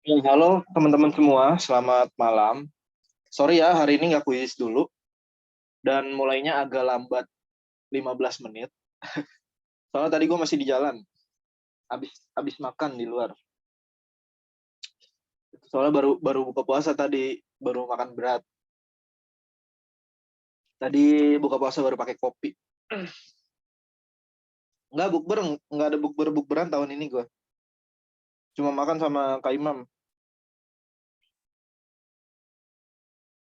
Halo teman-teman semua, selamat malam. Sorry ya, hari ini nggak kuis dulu, dan mulainya agak lambat 15 menit. Soalnya tadi gue masih di jalan, abis makan di luar. Soalnya baru baru buka puasa tadi, baru makan berat. Tadi buka puasa baru pakai kopi. Nggak bukber, nggak ada bukberan tahun ini gue. Cuma makan sama Kak Imam,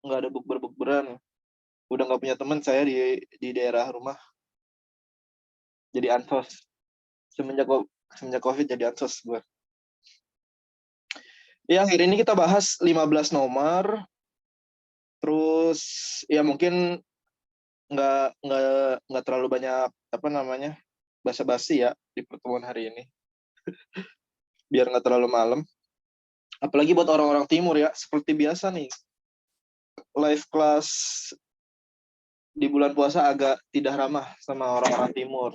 nggak ada bukberan. Udah nggak punya teman saya di daerah rumah, jadi ansos. Semenjak semenjak COVID jadi ansos gue. Ya, hari ini kita bahas 15 nomor. Terus ya mungkin nggak terlalu banyak apa namanya basa-basi ya di pertemuan hari ini, biar nggak terlalu malam. Apalagi buat orang-orang timur ya, seperti biasa nih, live class di bulan puasa agak tidak ramah sama orang-orang timur.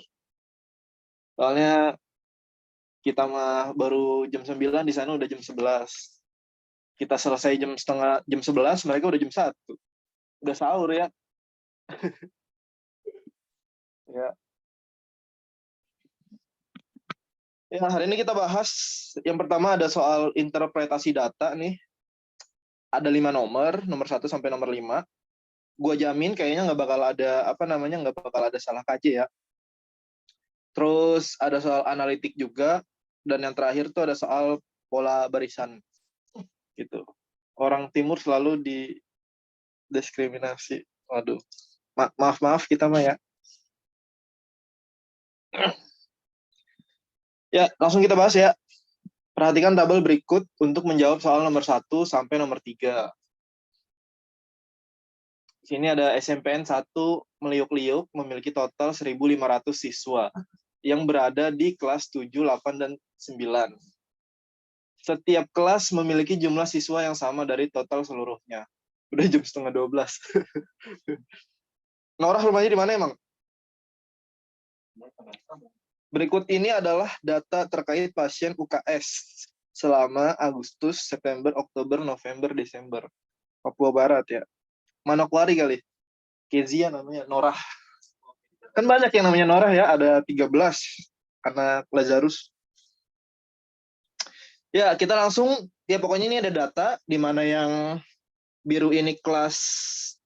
Soalnya kita mah baru jam 9, di sana udah jam 11. Kita selesai jam 11, mereka udah jam 1. Udah sahur ya. Ya. Ya, hari ini kita bahas yang pertama ada soal interpretasi data nih. Ada 5 nomor 1 sampai nomor 5. Gua jamin kayaknya nggak bakal ada apa namanya nggak bakal ada salah KJ ya. Terus ada soal analitik juga, dan yang terakhir tuh ada soal pola barisan gitu. Orang timur selalu didiskriminasi. Waduh. Maaf kita mah ya. Ya, langsung kita bahas ya. Perhatikan tabel berikut untuk menjawab soal nomor 1 sampai nomor 3. Sini ada SMPN 1 Meliuk-Liuk memiliki total 1.500 siswa yang berada di kelas 7, 8, dan 9. Setiap kelas memiliki jumlah siswa yang sama dari total seluruhnya. Udah jam setengah 12. Norah rumahnya di mana emang? Berikut ini adalah data terkait pasien UKS selama Agustus, September, Oktober, November, Desember. Papua Barat ya. Manokwari kali. Kezia namanya, Norah. Kan banyak yang namanya Norah ya, ada 13 anak Lazarus. Ya, kita langsung, ya pokoknya ini ada data, di mana yang biru ini kelas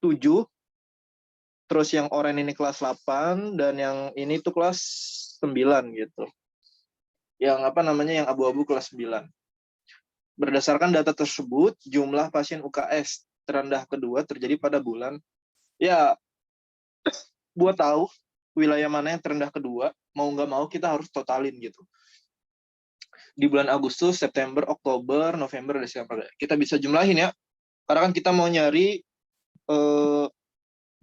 7, terus yang oranye ini kelas 8, dan yang ini tuh kelas 9 gitu. Yang apa namanya, yang abu-abu kelas 9. Berdasarkan data tersebut, jumlah pasien UKS terendah kedua terjadi pada bulan. Ya, buat tahu wilayah mana yang terendah kedua, mau nggak mau kita harus totalin gitu. Di bulan Agustus, September, Oktober, November, Desember. Kita bisa jumlahin ya. Karena kan kita mau nyari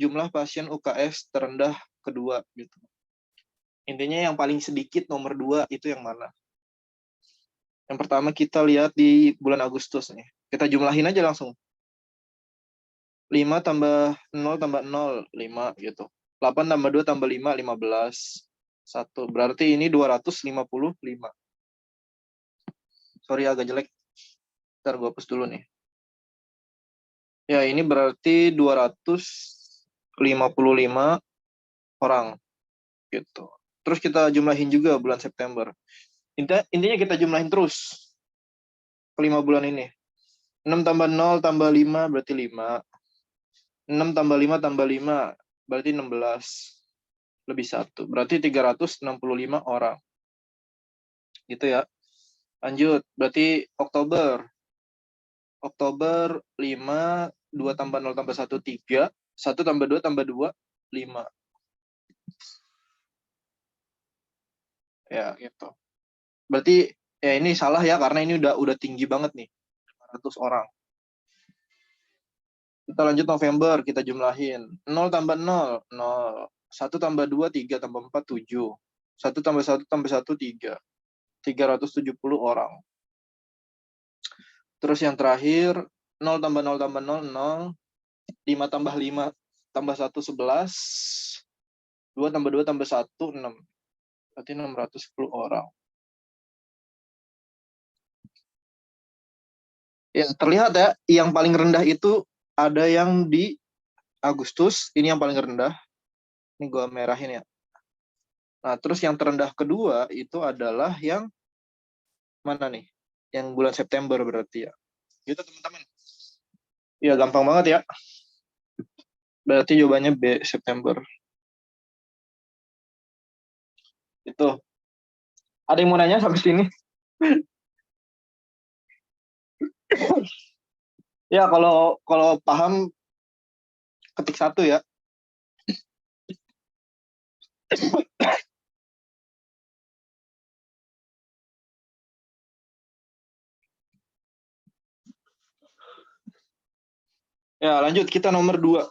jumlah pasien UKS terendah kedua gitu. Intinya yang paling sedikit nomor 2 itu yang mana? Yang pertama kita lihat di bulan Agustus nih. Kita jumlahin aja langsung. 5 tambah 0 tambah 0, 5 gitu. 8 tambah 2 tambah 5, 15. 1. Berarti ini 255. Sorry agak jelek. Ntar gue hapus dulu nih. Ya, ini berarti 255 orang gitu. Terus kita jumlahin juga bulan September. Intinya kita jumlahin terus ke 5 bulan ini. 6 tambah 0 tambah 5 berarti 5. 6 tambah 5 tambah 5 berarti 16. Lebih 1. Berarti 365 orang. Gitu ya. Lanjut. Berarti Oktober. Oktober 5, 2 tambah 0 tambah 1, 3. 1 tambah 2 tambah 2, 5. Ya, gitu. Berarti ya ini salah ya, karena ini udah tinggi banget nih. 500 orang. Kita lanjut November, kita jumlahin. 0 tambah 0, 0. 1 tambah 2, 3 tambah 4, 7. 1 tambah 1 tambah 1, 3. 370 orang. Terus yang terakhir, 0 tambah 0 tambah 0, 0. 5 tambah 5 tambah 1, 11. 2 tambah 2 tambah 1, 6. Berarti 610 orang. Ya, terlihat ya, yang paling rendah itu ada yang di Agustus, ini yang paling rendah. Ini gua merahin ya. Nah, terus yang terendah kedua itu adalah yang mana nih? Yang bulan September berarti ya. Gitu teman-teman. Ya, gampang banget ya. Berarti jawabannya B, September. Itu. Ada yang mau nanya sampai sini? Ya, kalau kalau paham ketik 1 ya. Ya, lanjut kita nomor 2.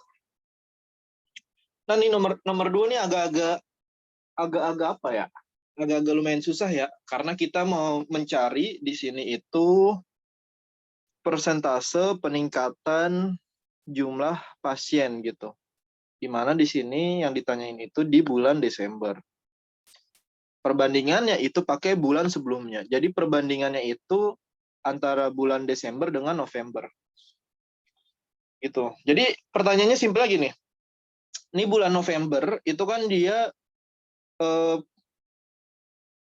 Nah, ini nomor 2 nih agak-agak apa ya? Agak-agak lumayan susah ya, karena kita mau mencari di sini itu persentase peningkatan jumlah pasien gitu. Di mana di sini yang ditanyain itu di bulan Desember. Perbandingannya itu pakai bulan sebelumnya. Jadi perbandingannya itu antara bulan Desember dengan November. Gitu. Jadi pertanyaannya simpel lagi nih. Ini bulan November itu kan dia eh,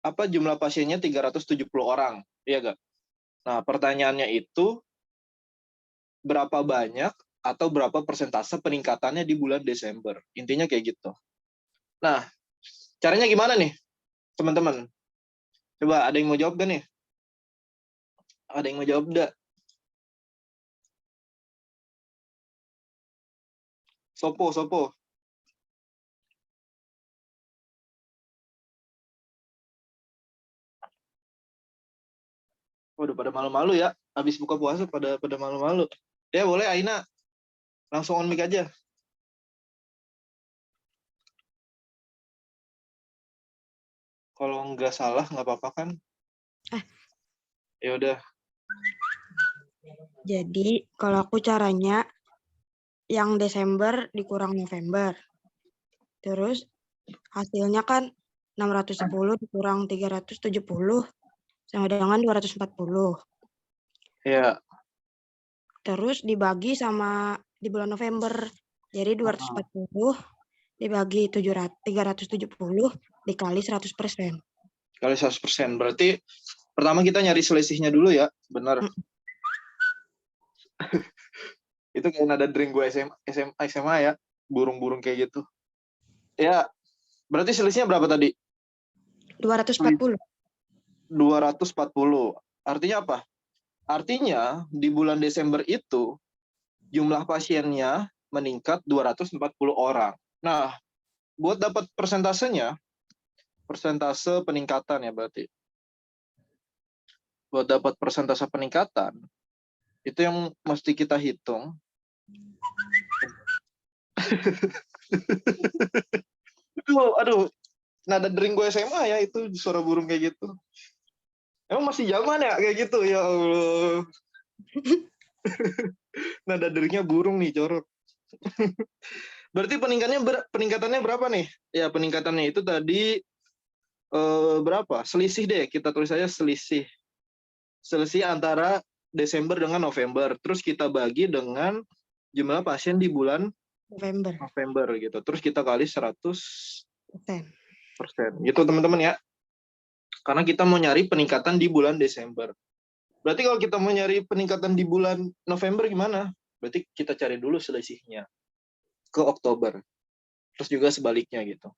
jumlah pasiennya 370 orang, iya gak? Nah, pertanyaannya itu berapa banyak atau berapa persentase peningkatannya di bulan Desember. Intinya kayak gitu. Nah, caranya gimana nih, teman-teman? Coba ada yang mau jawab gak nih? Ada yang mau jawab gak? Sopo. Waduh, pada malu-malu ya. Habis buka puasa pada malu-malu. Ya boleh, Aina. Langsung on mic aja. Kalau nggak salah, nggak apa-apa kan? Ya udah. Jadi kalau aku caranya yang Desember dikurang November. Terus hasilnya kan 610 dikurang 370 sama dengan 240. Ya. Terus dibagi sama di bulan November. Jadi 240 dibagi 370 dikali 100%. Kali 100%. Berarti pertama kita nyari selisihnya dulu ya. Benar. Itu kayak nada drink gue SMA ya. Burung-burung kayak gitu. Ya, berarti selisihnya berapa tadi? 240. 240. Artinya apa? Artinya di bulan Desember itu jumlah pasiennya meningkat 240 orang. Nah, buat dapat persentasenya, persentase peningkatan ya berarti. Buat dapat persentase peningkatan, itu yang mesti kita hitung. Aduh, nada dering gue SMA ya itu suara burung kayak gitu. Emang masih zaman ya kayak gitu, ya Allah. Nada deringnya burung nih, corok. Berarti peningkatannya berapa nih? Ya, peningkatannya itu tadi berapa? Selisih deh, kita tulis aja selisih. Selisih antara Desember dengan November. Terus kita bagi dengan jumlah pasien di bulan November gitu. Terus kita kali 100%. Gitu teman-teman ya. Karena kita mau nyari peningkatan di bulan Desember. Berarti kalau kita mau nyari peningkatan di bulan November gimana? Berarti kita cari dulu selisihnya ke Oktober. Terus juga sebaliknya gitu.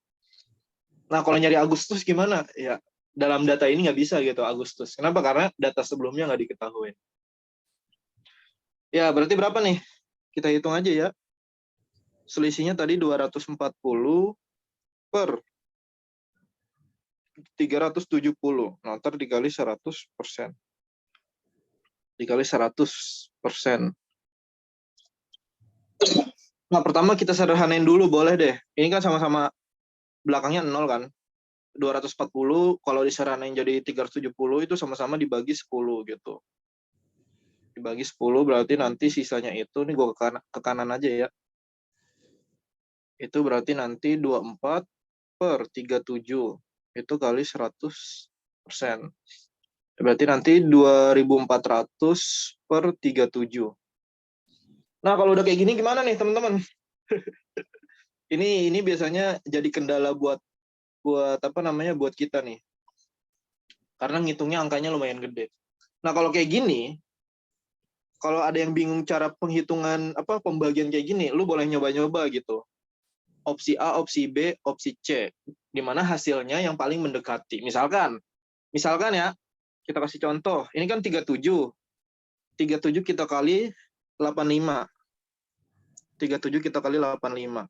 Nah, kalau nyari Agustus gimana? Ya, dalam data ini nggak bisa gitu Agustus. Kenapa? Karena data sebelumnya nggak diketahui. Ya, berarti berapa nih? Kita hitung aja ya. Selisihnya tadi 240 per 370. Nah, ntar dikali 100%. Dikali 100%. Nah, pertama kita sederhanain dulu, boleh deh. Ini kan sama-sama belakangnya 0 kan. 240 kalau disederhanain jadi 370 itu sama-sama dibagi 10 gitu. Dibagi 10 berarti nanti sisanya itu, nih gue ke kanan aja ya. Itu berarti nanti 24 per 37. Itu kali 100%. Berarti nanti 2.400 per 37. Nah, kalau udah kayak gini gimana nih, teman-teman? Ini biasanya jadi kendala buat apa namanya, buat kita nih. Karena ngitungnya angkanya lumayan gede. Nah, kalau kayak gini, kalau ada yang bingung cara penghitungan pembagian kayak gini, lu boleh nyoba-nyoba gitu. Opsi A, opsi B, opsi C, di mana hasilnya yang paling mendekati. Misalkan ya, kita kasih contoh, ini kan 37. 37 kita kali 85. 37 kita kali 85.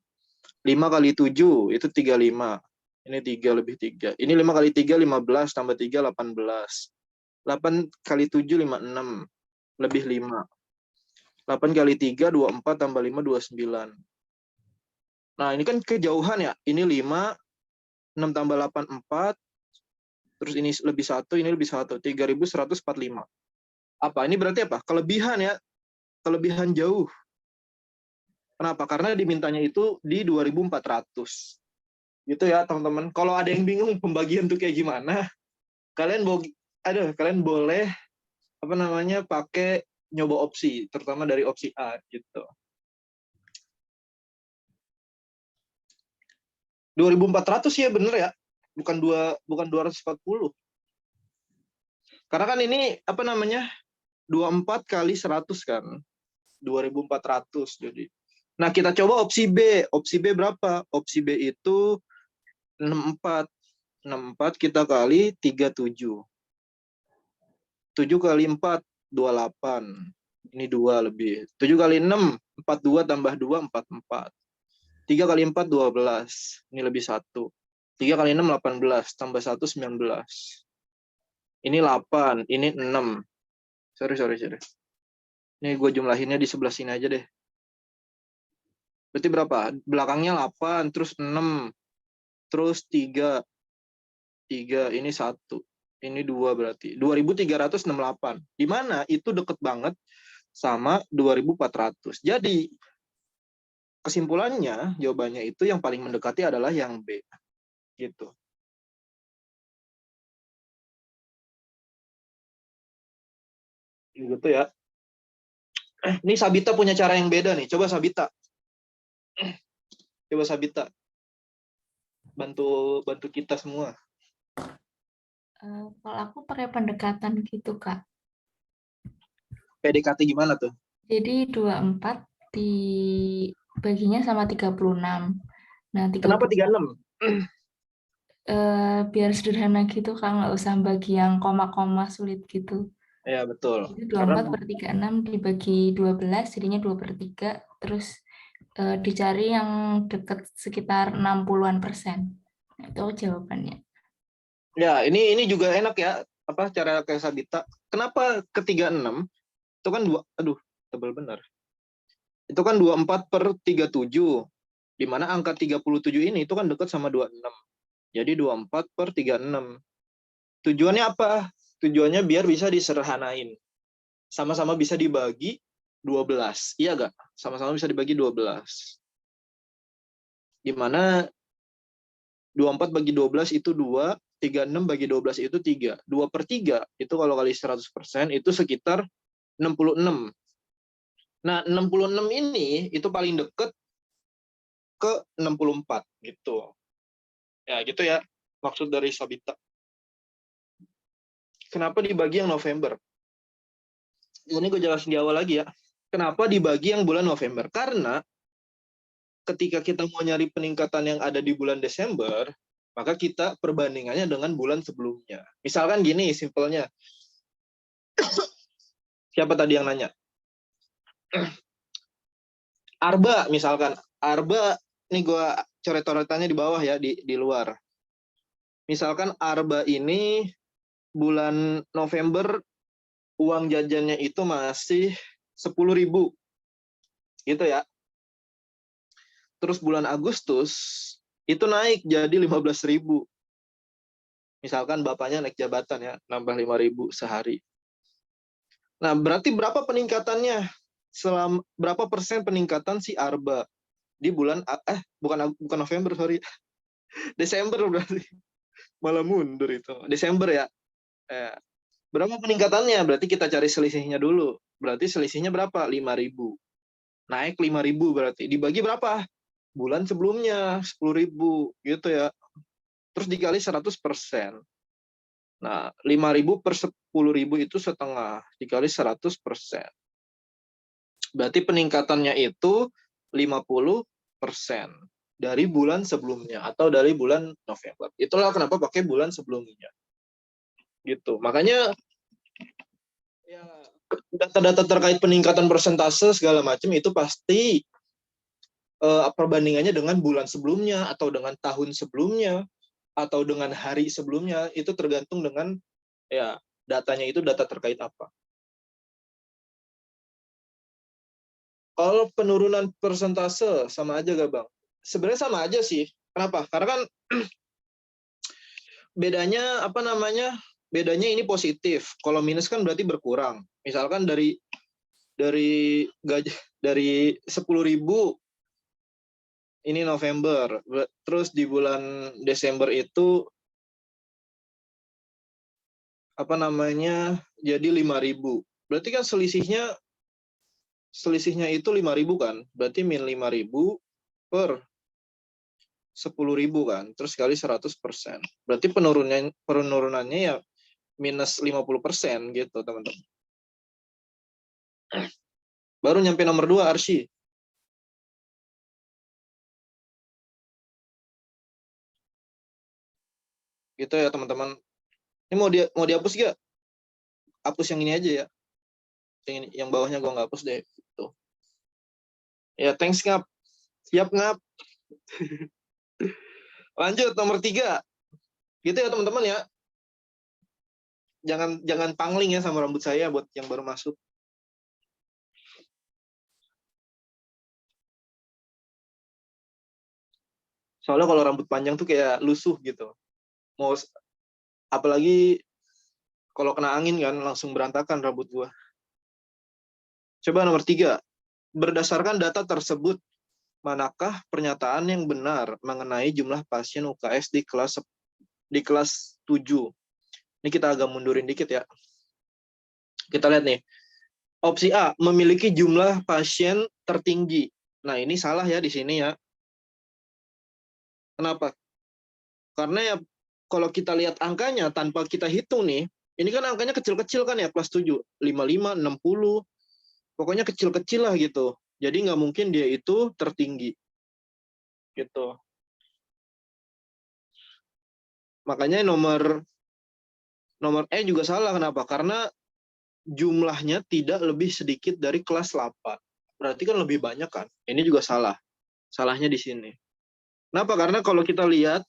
5 kali 7 itu 35. Ini 3 lebih 3. Ini 5 kali 3, 15. Tambah 3, 18. 8 kali 7, 56. Lebih 5. 8 kali 3, 24. Tambah 5, 29. Nah, ini kan kejauhan ya. Ini 5, 6 tambah 8, 4. Terus ini lebih 1, ini lebih 1. 3.145. Apa? Ini berarti apa? Kelebihan ya. Kelebihan jauh. Kenapa? Karena dimintanya itu di 2.400. Gitu ya, teman-teman. Kalau ada yang bingung pembagian tuh kayak gimana, kalian boleh pakai nyoba opsi, terutama dari opsi A gitu. 2.400 ya, bener ya. Bukan 240. Karena kan ini 24 kali 100 kan. 2.400 jadi. Nah, kita coba opsi B. Opsi B berapa? Opsi B itu 64. 64 kita kali 37. 7 kali 4, 28. Ini 2 lebih. 7 kali 6, 42 tambah 2, 44. 3 kali 4, 12. Ini lebih 1. 3 kali 6, 18. Tambah 1, 19. Ini 8. Ini 6. Sorry. Ini gue jumlahinnya di sebelah sini aja deh. Berarti berapa? Belakangnya 8, terus 6, terus 3. 3, ini 1. Ini 2 berarti. 2.368. Di mana itu deket banget sama 2.400. Jadi, kesimpulannya, jawabannya itu yang paling mendekati adalah yang B. Gitu. Gitu ya. Ini Sabita punya cara yang beda nih. Coba Sabita. Bantu kita semua. Kalau aku pakai pendekatan gitu, Kak. PDKT gimana tuh? Jadi 24 dibaginya sama 36. Nah, 36, Kenapa 36? biar sederhana gitu, Kak. Nggak usah bagi yang koma-koma sulit gitu. Ya, betul. Jadi 24 per 36 dibagi 12, jadinya 2 per 3. Terus dicari yang dekat sekitar 60-an%. Nah, itu jawabannya. Ya, ini juga enak ya, cara kayak Sabita. Kenapa ke 36? Itu kan tebal benar. Itu kan 24 per 37. Di mana angka 37 ini itu kan dekat sama 26. Jadi 24 per 36. Tujuannya apa? Tujuannya biar bisa disederhanain. Sama-sama bisa dibagi 12. Iya nggak? Sama-sama bisa dibagi 12. Di mana 24 bagi 12 itu 2, 36 bagi 12 itu 3. 2 per 3 itu kalau kali 100% itu sekitar 66. Nah, 66 ini itu paling deket ke 64 gitu. Ya, gitu ya maksud dari Sabita. Kenapa dibagi yang November? Ini gue jelasin di awal lagi ya. Kenapa dibagi yang bulan November? Karena ketika kita mau nyari peningkatan yang ada di bulan Desember, maka kita perbandingannya dengan bulan sebelumnya. Misalkan gini, simpelnya. Siapa tadi yang nanya? Arba, misalkan. Arba, ini gue coret-coretannya di bawah ya, di luar. Misalkan Arba ini bulan November uang jajannya itu masih 10.000. Gitu ya. Terus bulan Agustus itu naik jadi 15.000. Misalkan bapaknya naik jabatan ya, nambah 5.000 sehari. Nah, berarti berapa peningkatannya? Berapa persen peningkatan si Arba di bulan bukan November, sorry. Desember berarti. Malah mundur itu. Desember ya. Berapa peningkatannya? Berarti kita cari selisihnya dulu. Berarti selisihnya berapa? 5.000. Naik 5.000 berarti. Dibagi berapa? Bulan sebelumnya 10.000 gitu ya. Terus dikali 100%. Nah, 5.000 per 10.000 itu setengah. Dikali 100%. Berarti peningkatannya itu 50% dari bulan sebelumnya atau dari bulan November. Itulah kenapa pakai bulan sebelumnya. Gitu. Makanya ya, data-data terkait peningkatan persentase segala macam itu pasti perbandingannya dengan bulan sebelumnya atau dengan tahun sebelumnya atau dengan hari sebelumnya, itu tergantung dengan ya datanya itu data terkait apa. Kalau penurunan persentase sama aja gak Bang? Sebenarnya sama aja sih. Kenapa? Karena kan bedanya apa namanya? Bedanya ini positif. Kalau minus kan berarti berkurang. Misalkan dari gaji dari 10.000 ini November, terus di bulan Desember itu apa namanya? Jadi 5.000. Berarti kan selisihnya itu 5.000 kan? Berarti min 5.000 per 10.000 kan? Terus kali 100%. Berarti penurunannya ya minus 50% gitu, teman-teman. Baru nyampe nomor 2, Arsy. Gitu ya, teman-teman. Ini mau dihapus gak? Hapus yang ini aja ya. Yang bawahnya gua nggak hapus deh. Tuh. Ya, thanks Ngap. Siap Ngap. Lanjut nomor 3. Gitu ya, teman-teman ya. Jangan pangling ya sama rambut saya buat yang baru masuk. Soalnya kalau rambut panjang tuh kayak lusuh gitu. Mau apalagi kalau kena angin kan langsung berantakan rambut gua. Coba nomor 3. Berdasarkan data tersebut, manakah pernyataan yang benar mengenai jumlah pasien UKS di kelas 7? Ini kita agak mundurin dikit ya. Kita lihat nih. Opsi A, memiliki jumlah pasien tertinggi. Nah, ini salah ya di sini ya. Kenapa? Karena ya kalau kita lihat angkanya tanpa kita hitung nih, ini kan angkanya kecil-kecil kan ya, kelas 7. 55, 60. Pokoknya kecil-kecil lah gitu. Jadi nggak mungkin dia itu tertinggi. Gitu. Makanya nomor E juga salah. Kenapa? Karena jumlahnya tidak lebih sedikit dari kelas 8. Berarti kan lebih banyak kan? Ini juga salah. Salahnya di sini. Kenapa? Karena kalau kita lihat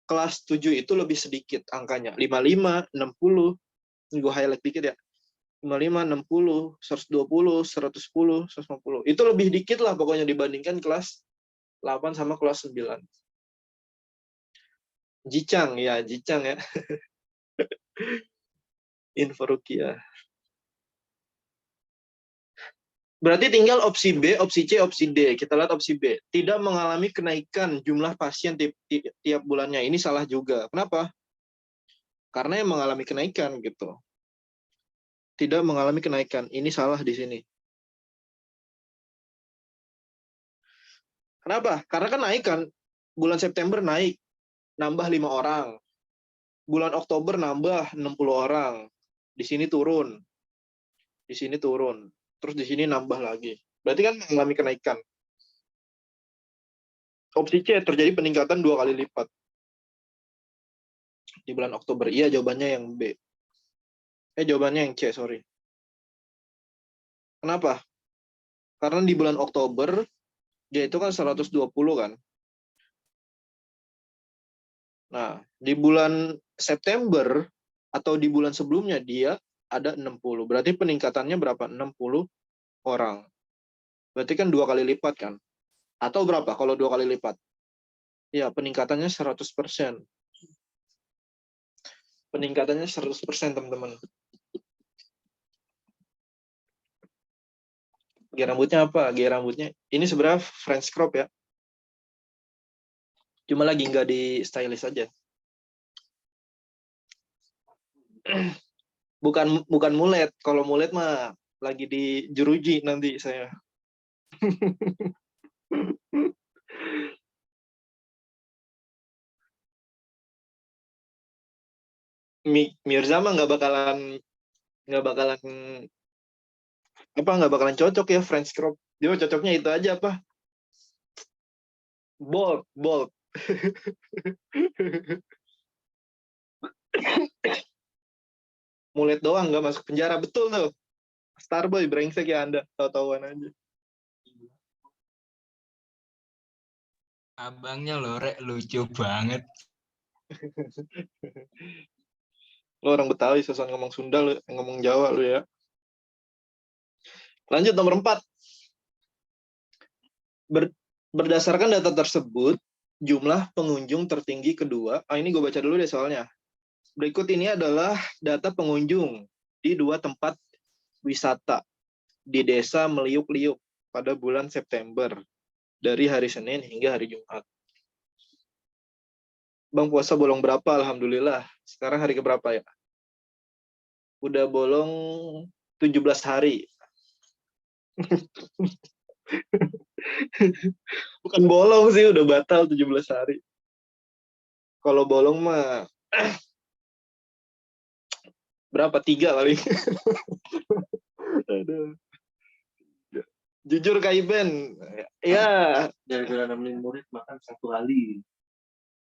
kelas 7 itu lebih sedikit angkanya. 55, 60. Ini gue highlight dikit ya. 55, 60, 120, 110, 150. Itu lebih dikit lah pokoknya dibandingkan kelas 8 sama kelas 9. Jicang ya. Info Rukia. Berarti tinggal opsi B, opsi C, opsi D. Kita lihat opsi B. Tidak mengalami kenaikan jumlah pasien tiap bulannya. Ini salah juga. Kenapa? Karena yang mengalami kenaikan gitu. Tidak mengalami kenaikan. Ini salah di sini. Kenapa? Karena kan naik kan. Bulan September naik. Nambah 5 orang. Bulan Oktober nambah 60 orang. Di sini turun. Di sini turun. Terus di sini nambah lagi. Berarti kan mengalami kenaikan. Opsi C, terjadi peningkatan 2 kali lipat. Di bulan Oktober. Iya, jawabannya yang B. Jawabannya yang C, sorry. Kenapa? Karena di bulan Oktober, dia itu kan 120 kan. Nah, di bulan September, atau di bulan sebelumnya, dia ada 60. Berarti peningkatannya berapa? 60 orang. Berarti kan 2 kali lipat kan? Atau berapa kalau 2 kali lipat? Ya, peningkatannya 100%. Peningkatannya 100%, teman-teman. Gaya rambutnya apa? Gaya rambutnya ini sebenarnya French crop ya. Cuma lagi nggak di stylist aja. Bukan mulet. Kalau mulet mah lagi di jeruji nanti saya. Mirza mah nggak bakalan nggak bakalan cocok ya French crop. Dia mah cocoknya itu aja apa? Bold. Mulet doang nggak masuk penjara, betul tuh. Starboy brengsek ya Anda, tahu-tahuan aja. Abangnya lorek lucu banget. Lo orang Betawi susah ngomong Sunda, lo ngomong Jawa lo ya. Lanjut nomor 4. Berdasarkan data tersebut, jumlah pengunjung tertinggi kedua. Ini gue baca dulu deh soalnya. Berikut ini adalah data pengunjung di 2 tempat wisata di Desa Meliuk-Liuk pada bulan September dari hari Senin hingga hari Jumat. Bang, puasa bolong berapa? Alhamdulillah. Sekarang hari keberapa ya? Udah bolong 17 hari. Bukan bolong sih, udah batal 17 hari. Kalau bolong mah berapa? 3 kali. Aduh. Jujur Kak Iben, ya. Gara-gara nemenin murid makan 1 kali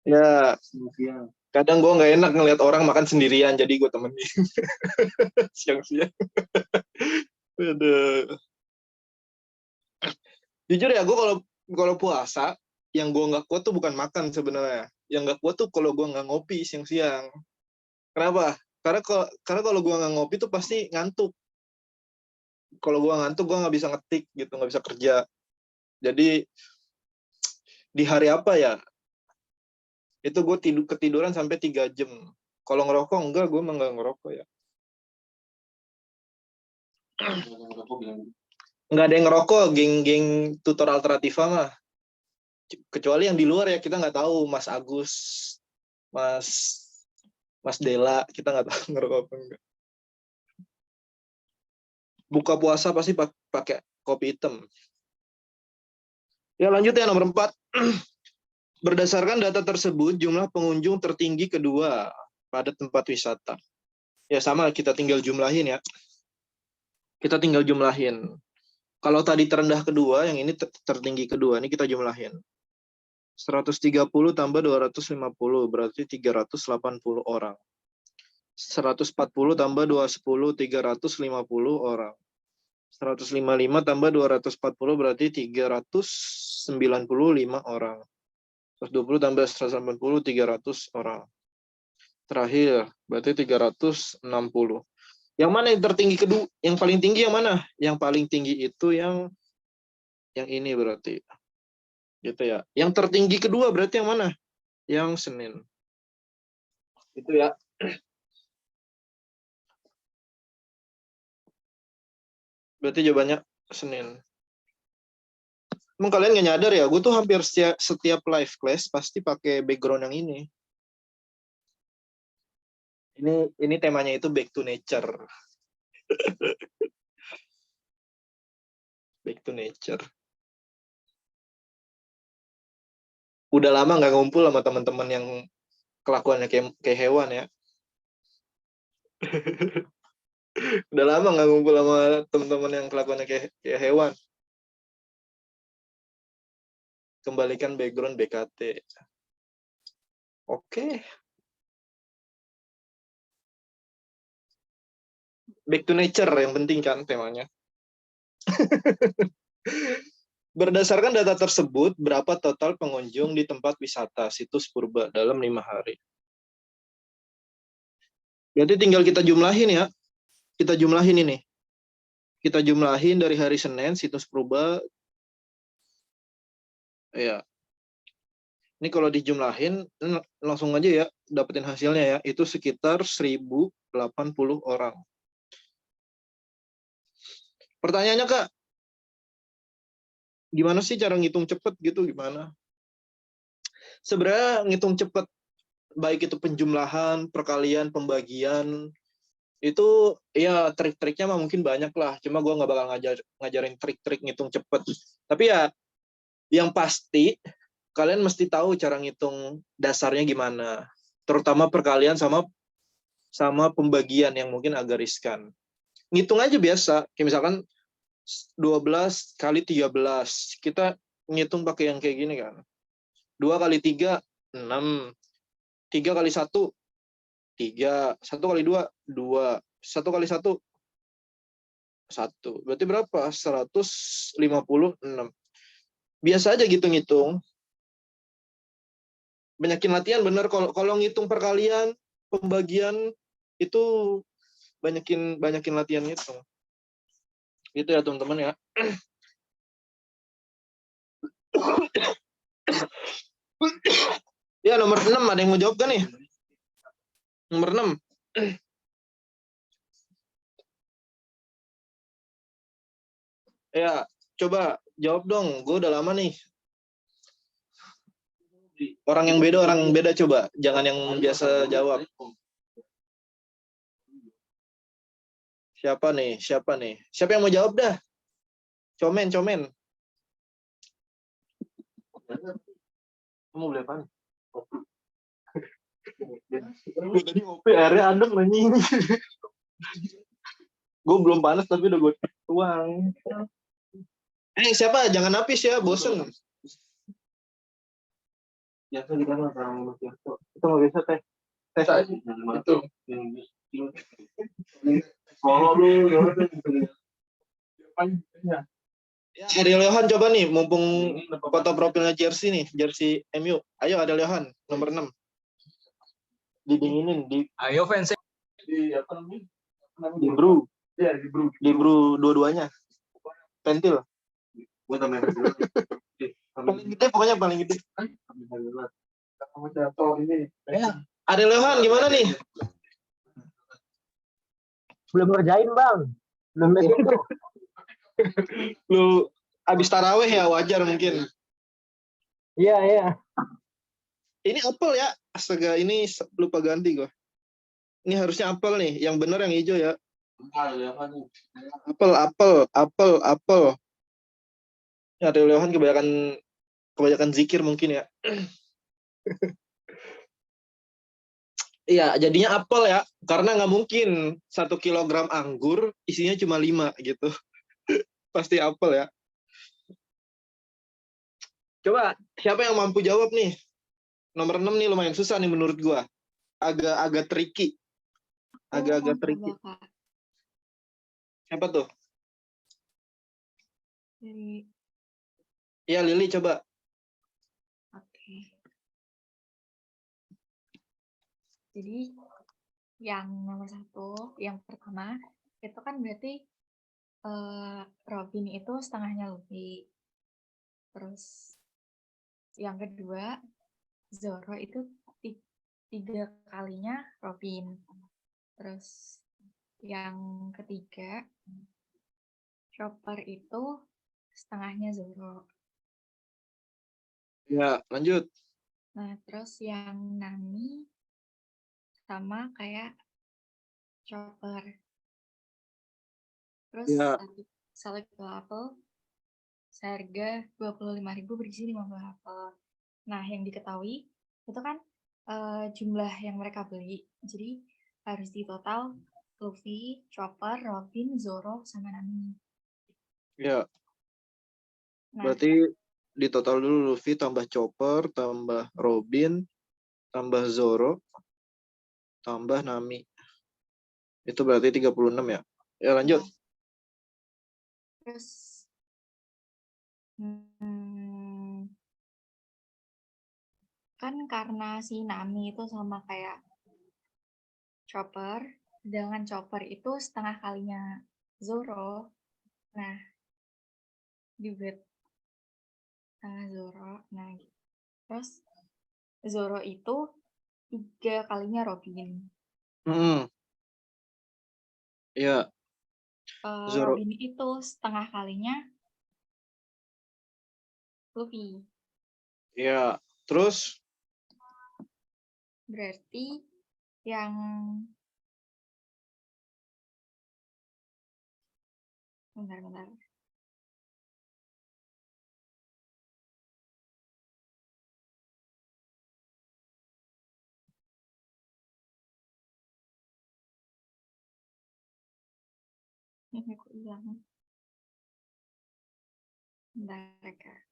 Ya, siang. kadang gue nggak enak ngeliat orang makan sendirian, jadi gue temenin. Siang-siang. Aduh. Jujur ya, gue kalau puasa, yang gue nggak kuat tuh bukan makan sebenarnya. Yang nggak kuat tuh kalau gue nggak ngopi siang-siang. Kenapa? Karena kalau gue nggak ngopi tuh pasti ngantuk. Kalau gue ngantuk, gue nggak bisa ngetik gitu, nggak bisa kerja. Jadi di hari apa ya? Itu gue ketiduran sampai 3 jam. Kalau ngerokok enggak, gue emang nggak ngerokok ya. Nggak ada yang ngerokok, geng-geng tutor alternativa mah. Kecuali yang di luar ya, kita nggak tahu. Mas Agus, Mas Dela, kita nggak tahu ngerokok apa enggak. Buka puasa pasti pakai kopi hitam. Ya lanjut ya, nomor 4. Berdasarkan data tersebut, jumlah pengunjung tertinggi kedua pada tempat wisata. Ya sama, kita tinggal jumlahin ya. Kita tinggal jumlahin. Kalau tadi terendah kedua, yang ini tertinggi kedua, ini kita jumlahin. 130 tambah 250, berarti 380 orang. 140 tambah 210, 350 orang. 155 tambah 240, berarti 395 orang. 120 tambah 180, 300 orang. Terakhir, berarti 360. Yang mana yang tertinggi kedua? Yang paling tinggi yang mana? Yang paling tinggi itu yang ini berarti. Gitu ya. Yang tertinggi kedua berarti yang mana? Yang Senin. Itu ya. Berarti jawabannya Senin. Emang kalian nggak nyadar ya? Gue tuh hampir setiap live class pasti pakai background yang ini. Ini temanya itu back to nature. Back to nature. Udah lama nggak ngumpul sama teman-teman yang kelakuannya kayak hewan ya. Udah lama nggak ngumpul sama teman-teman yang kelakuannya kayak hewan. Kembalikan background BKT. Oke. Back to nature yang penting kan temanya. Berdasarkan data tersebut, berapa total pengunjung di tempat wisata situs purba dalam 5 hari? Berarti tinggal kita jumlahin ya. Kita jumlahin ini. Kita jumlahin dari hari Senin situs purba. Ya. Ini kalau dijumlahin, langsung aja ya dapetin hasilnya ya. Itu sekitar 1080 orang. Pertanyaannya Kak, gimana sih cara ngitung cepet gitu gimana? sebenarnya ngitung cepet, baik itu penjumlahan, perkalian, pembagian, itu ya trik-triknya mah mungkin banyak lah. Cuma gue nggak bakal ngajarin trik-trik ngitung cepet. Tapi ya yang pasti kalian mesti tahu cara ngitung dasarnya gimana. Terutama perkalian sama pembagian yang mungkin agak riskan. Ngitung aja biasa, kayak misalkan 12 kali 13. Kita ngitung pakai yang kayak gini kan. 2 kali 3, 6. 3 kali 1, 3. 1 kali 2, 2. 1 kali 1, 1. Berarti berapa? 156. Biasa aja gitu ngitung. Banyakin latihan bener. Kalau ngitung perkalian, pembagian, itu banyakin latihan ngitung. Gitu ya teman-teman ya. Ya nomor 6 ada yang mau jawab kan nih? Nomor 6. Ya, coba jawab dong. Gue udah lama nih. Orang yang beda coba. Jangan yang biasa jawab. Siapa nih? Siapa yang mau jawab dah? Comen. Kamu beli apaan? Gue tadi ngopi, akhirnya adem nanya ini. Gue belum panas tapi udah gue tuang. Siapa? Jangan habis ya, bosen. Biasa di kamar sama Mas Yarto. Itu nggak bisa teh. Teh itu. Kalau lu ya. Ariel Johan coba nih, mumpung foto profilnya jersey nih, jersey MU. Ayo Ariel Johan, nomor 6. Didinginin di Ayo fans. di apa namanya? di brew. Iya, Di brew dua-duanya. Pentil. Gue tambahin Paling gede pokoknya paling gede. Kamu jatuh ini. Ya. Ariel Johan gimana nih? Belum ngerjain bang, belum itu. Lu abis taraweh ya, wajar mungkin. Iya. Ini apel ya. Astaga, ini lupa ganti gue. Ini harusnya apel nih, yang bener yang hijau ya. Apel. Ya, Ariel Johan kebanyakan zikir mungkin ya. Iya, jadinya apel ya. Karena nggak mungkin 1 kilogram anggur isinya cuma 5 gitu. Pasti apel ya. Coba, siapa yang mampu jawab nih? Nomor 6 nih lumayan susah nih menurut gua. Agak tricky. Agak tricky. Siapa tuh? Dari Iya, Lili coba. Oke. Jadi yang nomor 1, yang pertama itu kan berarti Robin itu setengahnya Luffy. Terus yang kedua Zoro itu 3 kalinya Robin. Terus yang ketiga Chopper itu setengahnya Zoro. Ya, lanjut. Nah, terus yang Nami sama kayak Chopper. Terus Ya. satu apel seharga 25.000 berisi 50 apel. Nah, yang diketahui itu kan jumlah yang mereka beli. Jadi harus di total Luffy, Chopper, Robin, Zoro, sama Nami. Ya. Nah, Berarti di total dulu Luffy tambah Chopper, tambah Robin, tambah Zoro, tambah Nami. Itu berarti 36 ya. Ya lanjut. terus kan karena si Nami itu sama kayak Chopper, sedangkan Chopper itu setengah kalinya Zoro. Nah, dibuat Zoro. Nah, terus Zoro itu 3 kalinya Robin. Ya. Zoro. Robin itu setengah kalinya Luffy. Ya. Terus Berarti yang bentar. Ini aku hilang. Bentar, Kak.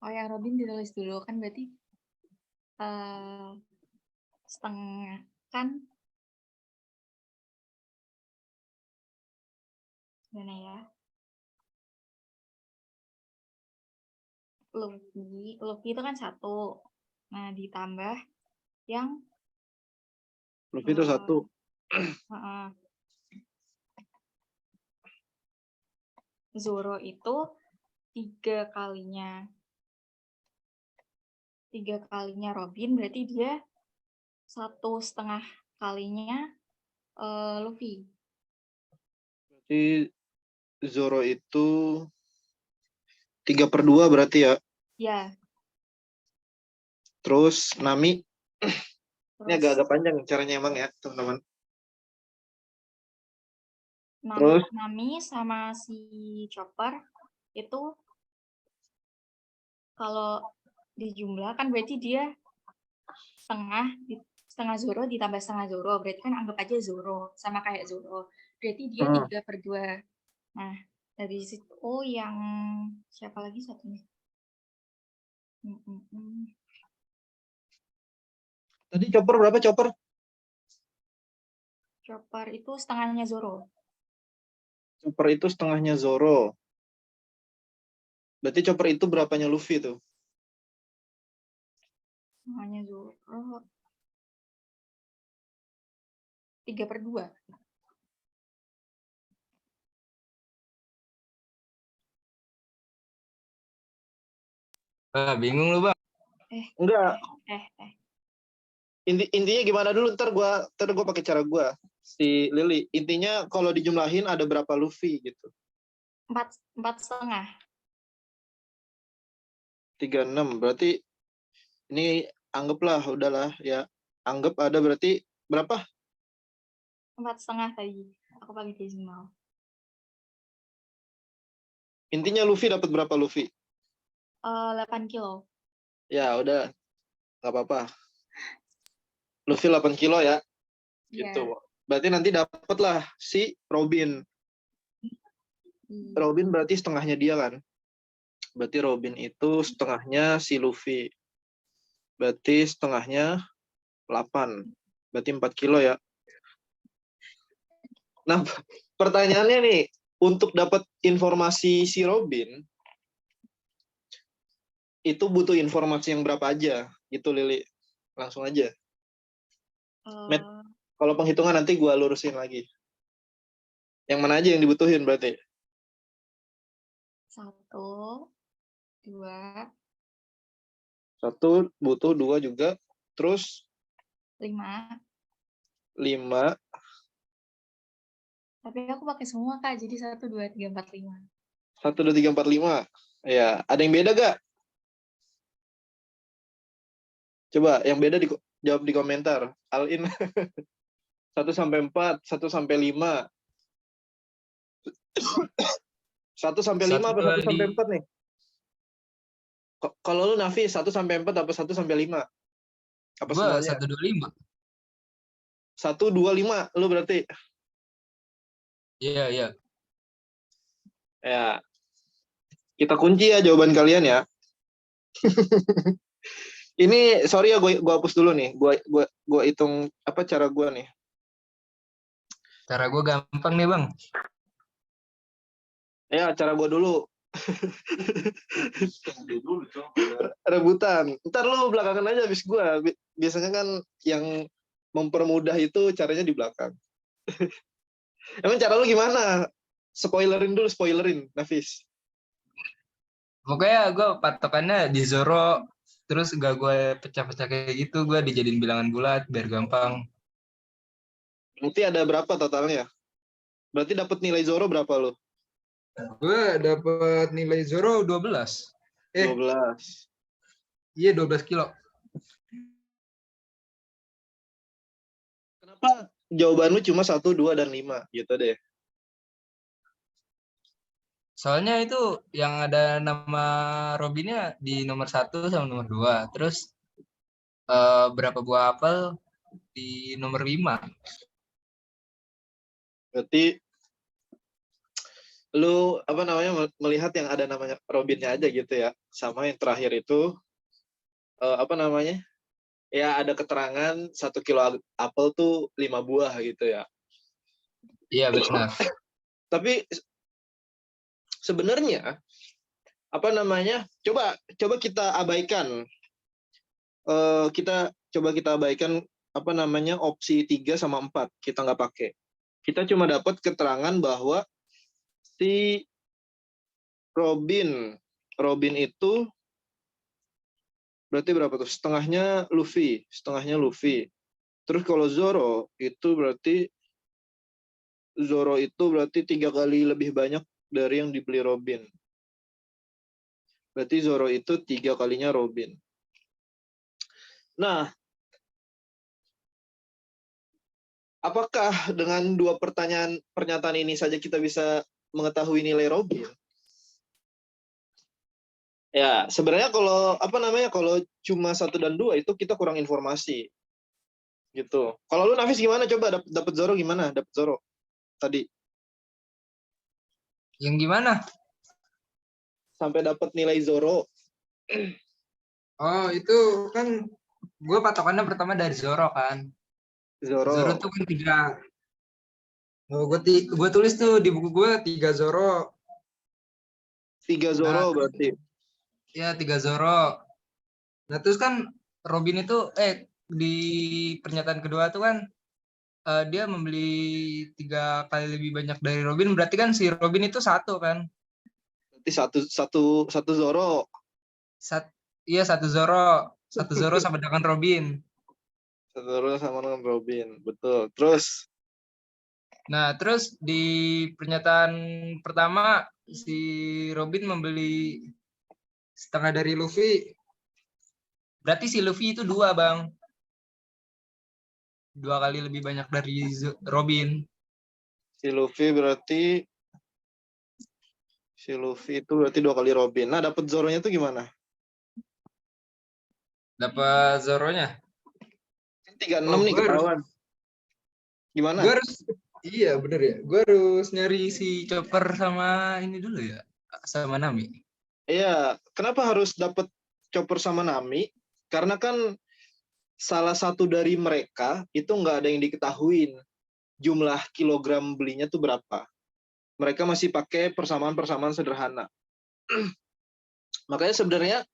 Oh, yang Robin ditulis dulu kan berarti setengah kan mana ya? Luffy itu kan 1. Nah, ditambah yang Luffy itu 1. heeh. Zoro itu 3 kalinya. 3 kalinya Robin, berarti dia 1,5 kalinya Luffy. Berarti Zoro itu 3/2 berarti ya. Ya, Terus Nami, ini terus agak-agak panjang caranya emang ya, teman-teman. Terus? Nami sama si Chopper itu kalau dijumlahkan berarti dia setengah Zoro ditambah setengah Zoro, berarti kan anggap aja Zoro sama kayak Zoro, berarti dia 3/2. Nah, dari situ yang siapa lagi satunya? Tadi Chopper berapa Chopper? Chopper itu setengahnya Zoro. Chopper itu setengahnya Zoro. Berarti Chopper itu berapanya Luffy tuh? Setengahnya Zoro 3/2. Bingung lu bang. Enggak. Eh. Intinya gimana dulu, ntar gua pakai cara gua. Si Lily, intinya kalau dijumlahin ada berapa Luffy gitu? 4,5. 36, berarti ini anggaplah udahlah ya. Anggap ada berarti berapa? 4,5 tadi. Aku pakai desimal. Intinya Luffy dapat berapa Luffy? 8 kilo. Ya udah, nggak apa-apa. Luffy 8 kilo ya. Gitu. Berarti nanti dapatlah si Robin. Robin berarti setengahnya dia kan? Berarti Robin itu setengahnya si Luffy. Berarti setengahnya 8. Berarti 4 kilo ya. Nah, pertanyaannya nih, untuk dapat informasi si Robin, itu butuh informasi yang berapa aja? Gitu, Lili. Langsung aja. Matt, kalau penghitungan nanti gue lurusin lagi. Yang mana aja yang dibutuhin berarti? 1, 2, 1 butuh, 2 juga. Terus 5. 5. Tapi aku pakai semua, Kak. Jadi 1, 2, 3, 4, 5. 1, 2, 3, 4, 5. Ya, ada yang beda gak? Coba yang beda jawab di komentar. All-in. 1 sampai 4, 1 sampai 5. 1 sampai 5 apa 1 sampai 4 nih? Kalau lu Nafi 1 sampai 4 apa 1 sampai 5? Apa Gua semuanya? 125. 1, 2, 5 lu berarti. Iya. Ya. Kita kunci ya jawaban kalian ya. Ini sorry ya gue hapus dulu nih. Gue hitung apa cara gue nih. Cara gue gampang nih bang. Ya, cara gue dulu. Rebutan. Ntar lu belakangan aja habis gue. Biasanya kan yang mempermudah itu caranya di belakang. Emang cara lu gimana? Spoilerin, Nafis. Pokoknya gue patokannya di Zoro, terus gak gue pecah-pecah kayak gitu, gue dijadiin bilangan bulat biar gampang. Berarti ada berapa totalnya? Berarti dapat nilai Zoro berapa lo? Gue dapat nilai Zoro 12. 12. Iya 12 kilo. Kenapa jawaban lu cuma 1, 2, dan 5 gitu deh? Soalnya itu yang ada nama Robinnya di nomor 1 sama nomor 2. Terus berapa buah apel di nomor 5. Berarti lu apa namanya melihat yang ada namanya Robinnya aja gitu ya. Sama yang terakhir itu apa namanya? Ya ada keterangan 1 kilo apel tuh 5 buah gitu ya. Iya benar. Tapi sebenarnya apa namanya? Coba kita abaikan. Kita abaikan apa namanya opsi 3 sama 4. Kita nggak pakai. Kita cuma dapat keterangan bahwa si Robin itu berarti berapa tuh? Setengahnya Luffy. Terus kalau Zoro itu berarti 3 kali lebih banyak dari yang dibeli Robin. Berarti Zoro itu 3 kalinya Robin. Nah, apakah dengan 2 pernyataan ini saja kita bisa mengetahui nilai Robin? Ya, sebenarnya kalau apa namanya kalau cuma 1 dan 2 itu kita kurang informasi. Gitu. Kalau lu Nafis gimana coba dapat Zoro gimana? Dapat Zoro tadi Yang gimana? sampai dapat nilai Zoro. Oh itu kan gue patokannya pertama dari Zoro kan. Zoro Zoro. tuh kan 3. Oh, gue tulis tuh di buku gue 3 Zoro. 3 Nah, Zoro berarti. ya 3 Zoro. Nah terus kan Robin itu di pernyataan kedua tuh kan dia membeli 3 kali lebih banyak dari Robin. Berarti kan si Robin itu 1 kan? Berarti satu Zoro. Iya 1 Zoro. 1 Zoro sama dengan Robin. Satu Zoro sama dengan Robin. Betul. Terus Nah, terus di pernyataan pertama si Robin membeli setengah dari Luffy. Berarti si Luffy itu 2, Bang. 2 kali lebih banyak dari Robin. si Luffy itu berarti 2 kali Robin. Nah, dapat Zoronya itu gimana? Dapat Zoronya. Kan 36 nih ketahuan. Gimana? Gue harus iya bener ya. Gue harus nyari si Chopper sama ini dulu ya. Sama Nami. Iya, kenapa harus dapat Chopper sama Nami? Karena kan salah satu dari mereka itu nggak ada yang diketahuin jumlah kilogram belinya tuh berapa. Mereka masih pakai persamaan sederhana. Makanya sebenarnya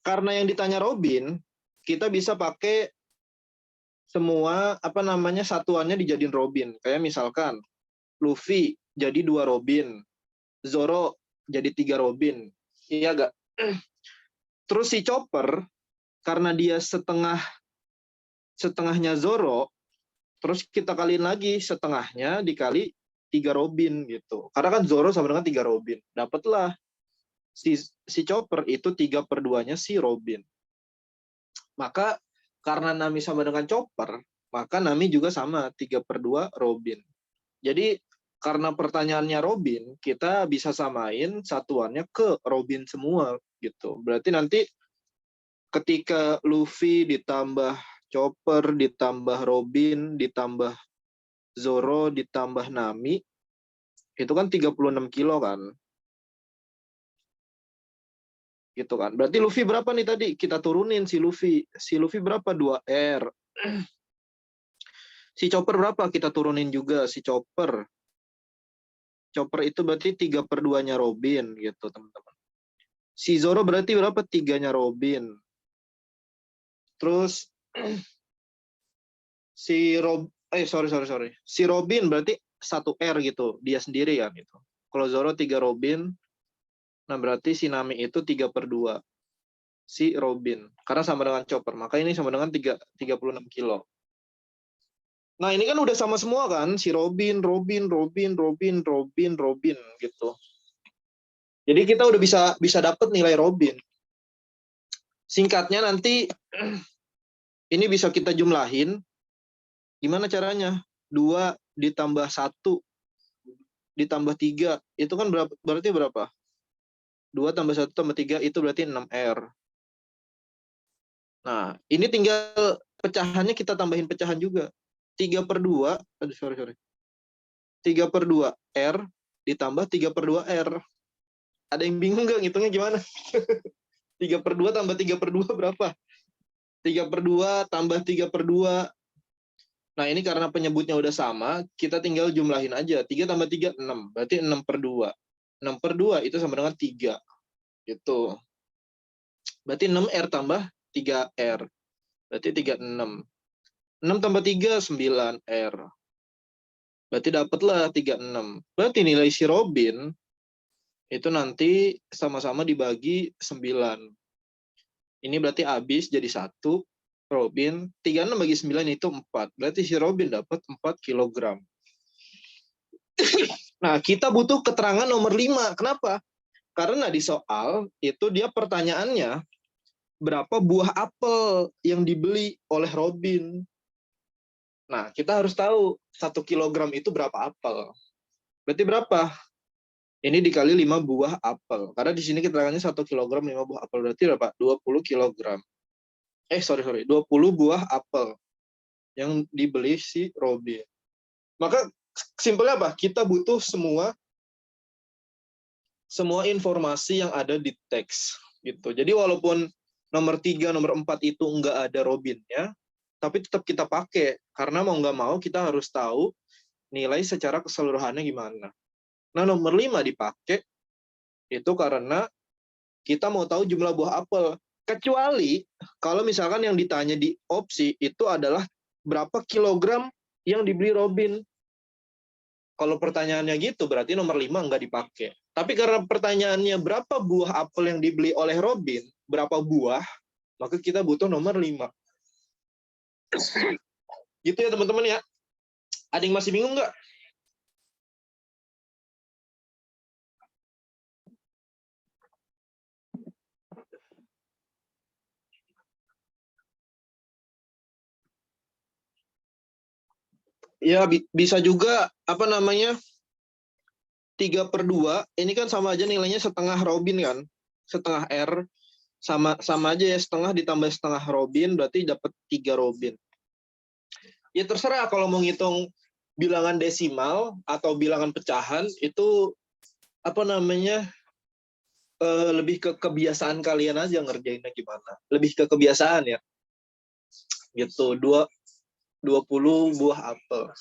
karena yang ditanya Robin, kita bisa pakai semua apa namanya satuannya dijadiin Robin. Kayak misalkan Luffy jadi 2 Robin, Zoro jadi 3 Robin. Iya gak? Terus si Chopper karena dia setengahnya Zoro, terus kita kaliin lagi setengahnya dikali 3 Robin gitu. Karena kan Zoro sama dengan 3 Robin. Dapatlah si Chopper itu 3/2-nya si Robin. Maka karena Nami sama dengan Chopper, maka Nami juga sama 3/2 Robin. Jadi karena pertanyaannya Robin, kita bisa samain satuannya ke Robin semua gitu. Berarti nanti ketika Luffy ditambah Chopper, ditambah Robin, ditambah Zoro, ditambah Nami, itu kan 36 kilo kan. Gitu kan. Berarti Luffy berapa nih tadi? Kita turunin si Luffy. Si Luffy berapa? 2R. Si Chopper berapa? Kita turunin juga si Chopper. Chopper itu berarti 3/2-nya Robin gitu, teman-teman. Si Zoro berarti berapa? 3-nya Robin. Terus si Si Robin berarti 1R gitu, dia sendiri kan gitu. Kalau Zoro 3 Robin, nah berarti si Nami itu 3/2 si Robin. Karena sama dengan Chopper, maka ini sama dengan 36 kilo. Nah, ini kan udah sama semua kan, si Robin gitu. Jadi kita udah bisa dapat nilai Robin. Singkatnya nanti ini bisa kita jumlahin. Gimana caranya? 2 ditambah 1 ditambah 3 itu kan berarti berapa? 2 tambah 1 tambah 3 itu berarti 6R. Nah, ini tinggal pecahannya kita tambahin pecahan juga. 3/2, 3/2R ditambah 3/2R. Ada yang bingung nggak ngitungnya gimana? 3/2 tambah 3/2 berapa? 3/2 tambah 3/2. Nah, ini karena penyebutnya udah sama, kita tinggal jumlahin aja. 3 tambah 3, 6. Berarti 6/2. 6/2 itu sama dengan 3. Gitu. Berarti 6R tambah 3R. Berarti 36. 6 tambah 3, 9R. Berarti dapatlah 36. Berarti nilai si Robin itu nanti sama-sama dibagi 9. Ini berarti habis jadi 1. Robin, 36 bagi 9 itu 4. Berarti si Robin dapat 4 kg. Nah, kita butuh keterangan nomor 5. Kenapa? Karena di soal itu dia pertanyaannya, berapa buah apel yang dibeli oleh Robin? Nah, kita harus tahu 1 kilogram itu berapa apel. Berarti berapa? Ini dikali 5 buah apel. Karena di sini keterangannya 1 kilogram 5 buah apel. Berarti berapa? 20 kilogram. 20 buah apel yang dibeli si Robin. Maka simpelnya apa? Kita butuh semua informasi yang ada di teks gitu. Jadi walaupun nomor 3, nomor 4 itu enggak ada Robinnya, tapi tetap kita pakai karena mau nggak mau kita harus tahu nilai secara keseluruhannya gimana. Nah, nomor 5 dipakai itu karena kita mau tahu jumlah buah apel. Kecuali kalau misalkan yang ditanya di opsi itu adalah berapa kilogram yang dibeli Robin. Kalau pertanyaannya gitu, berarti nomor 5 nggak dipakai. Tapi karena pertanyaannya berapa buah apel yang dibeli oleh Robin, berapa buah, maka kita butuh nomor 5. Gitu ya teman-teman ya. Ada yang masih bingung nggak? Ya, bisa juga, apa namanya, 3/2, ini kan sama aja nilainya setengah Robin kan? Setengah R, sama aja ya, setengah ditambah setengah Robin, berarti dapat 3 Robin. Ya terserah kalau mau ngitung bilangan desimal atau bilangan pecahan, itu, apa namanya, lebih ke kebiasaan kalian aja ngerjainnya gimana. Lebih ke kebiasaan ya. Gitu, 20 buah apel.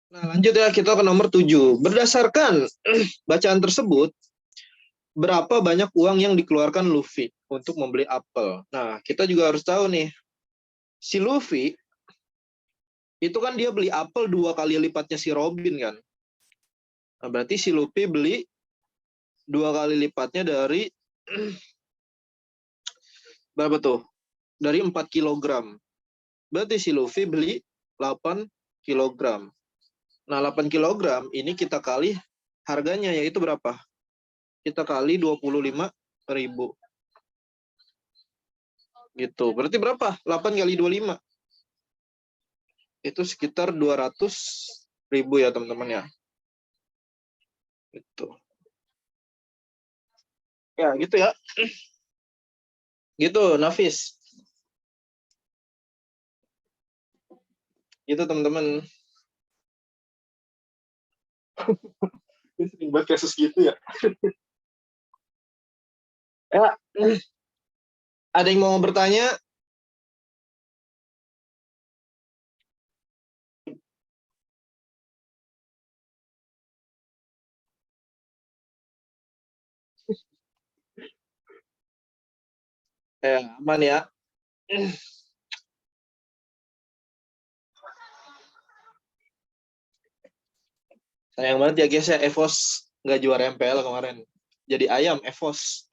Nah, lanjut ya, kita ke nomor 7. Berdasarkan bacaan tersebut, berapa banyak uang yang dikeluarkan Luffy untuk membeli apel? Nah, kita juga harus tahu nih, si Luffy, itu kan dia beli apel 2 kali lipatnya si Robin kan? Nah, berarti si Luffy beli 2 kali lipatnya dari, berapa tuh? Dari 4 kilogram. Berarti si Luffy beli 8 kilogram. Nah, 8 kilogram ini kita kali harganya, yaitu berapa? Kita kali 25.000. Gitu. Berarti berapa? 8 kali 25. Itu sekitar 200.000 ya, teman-teman ya. Gitu. Ya, gitu ya. Gitu, Nafis. Gitu, teman-teman. Ini sering banget kasus gitu ya. Ya, ada yang mau bertanya? Aman ya. Sayang banget ya guys ya, EVOS nggak juara MPL kemarin. Jadi ayam EVOS.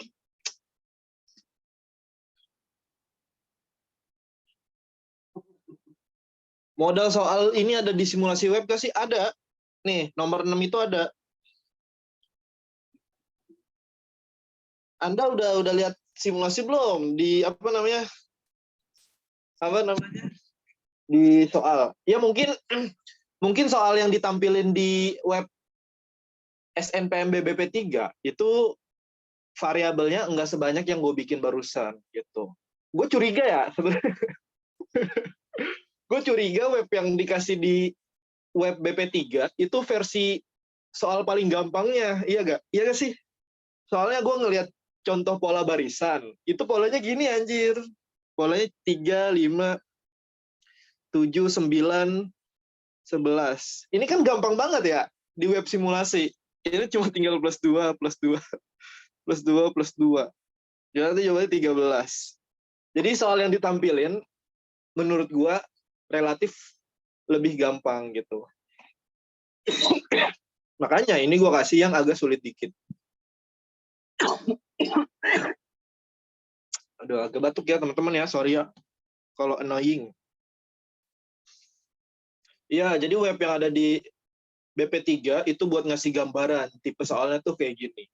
Modal soal ini ada di simulasi web gak sih? Ada. Nih, nomor 6 itu ada. Anda udah lihat simulasi belum di apa namanya? Apa namanya? Di soal. Ya mungkin mungkin soal yang ditampilin di web SNPMB BP3 itu variabelnya enggak sebanyak yang gue bikin barusan gitu. Gue curiga ya sebenarnya. Gue curiga web yang dikasih di web BP3 itu versi soal paling gampangnya. Iya gak? Iya gak sih? Soalnya gue ngelihat contoh pola barisan. Itu polanya gini anjir. Polanya 3, 5, 7, 9, 11. Ini kan gampang banget ya di web simulasi. Ini cuma tinggal plus 2, plus 2, plus 2, plus 2. Jadi jawabannya 13. Jadi soal yang ditampilin menurut gua relatif lebih gampang gitu. Makanya ini gua kasih yang agak sulit dikit. Aduh, agak batuk ya teman-teman ya, sorry ya kalau annoying. Iya, jadi web yang ada di BP3 itu buat ngasih gambaran, tipe soalnya tuh kayak gini.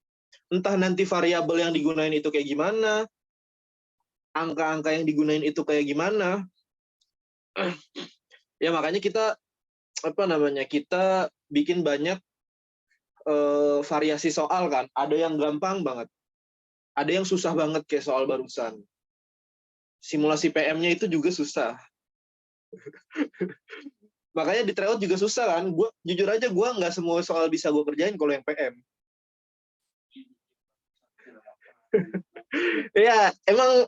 Entah nanti variabel yang digunain itu kayak gimana, angka-angka yang digunain itu kayak gimana. Ya makanya kita kita bikin banyak variasi soal kan. Ada yang gampang banget, ada yang susah banget kayak soal barusan. Simulasi PM-nya itu juga susah. Makanya di tryout juga susah kan. Gua jujur aja gue nggak semua soal bisa gue kerjain kalau yang PM. Ya emang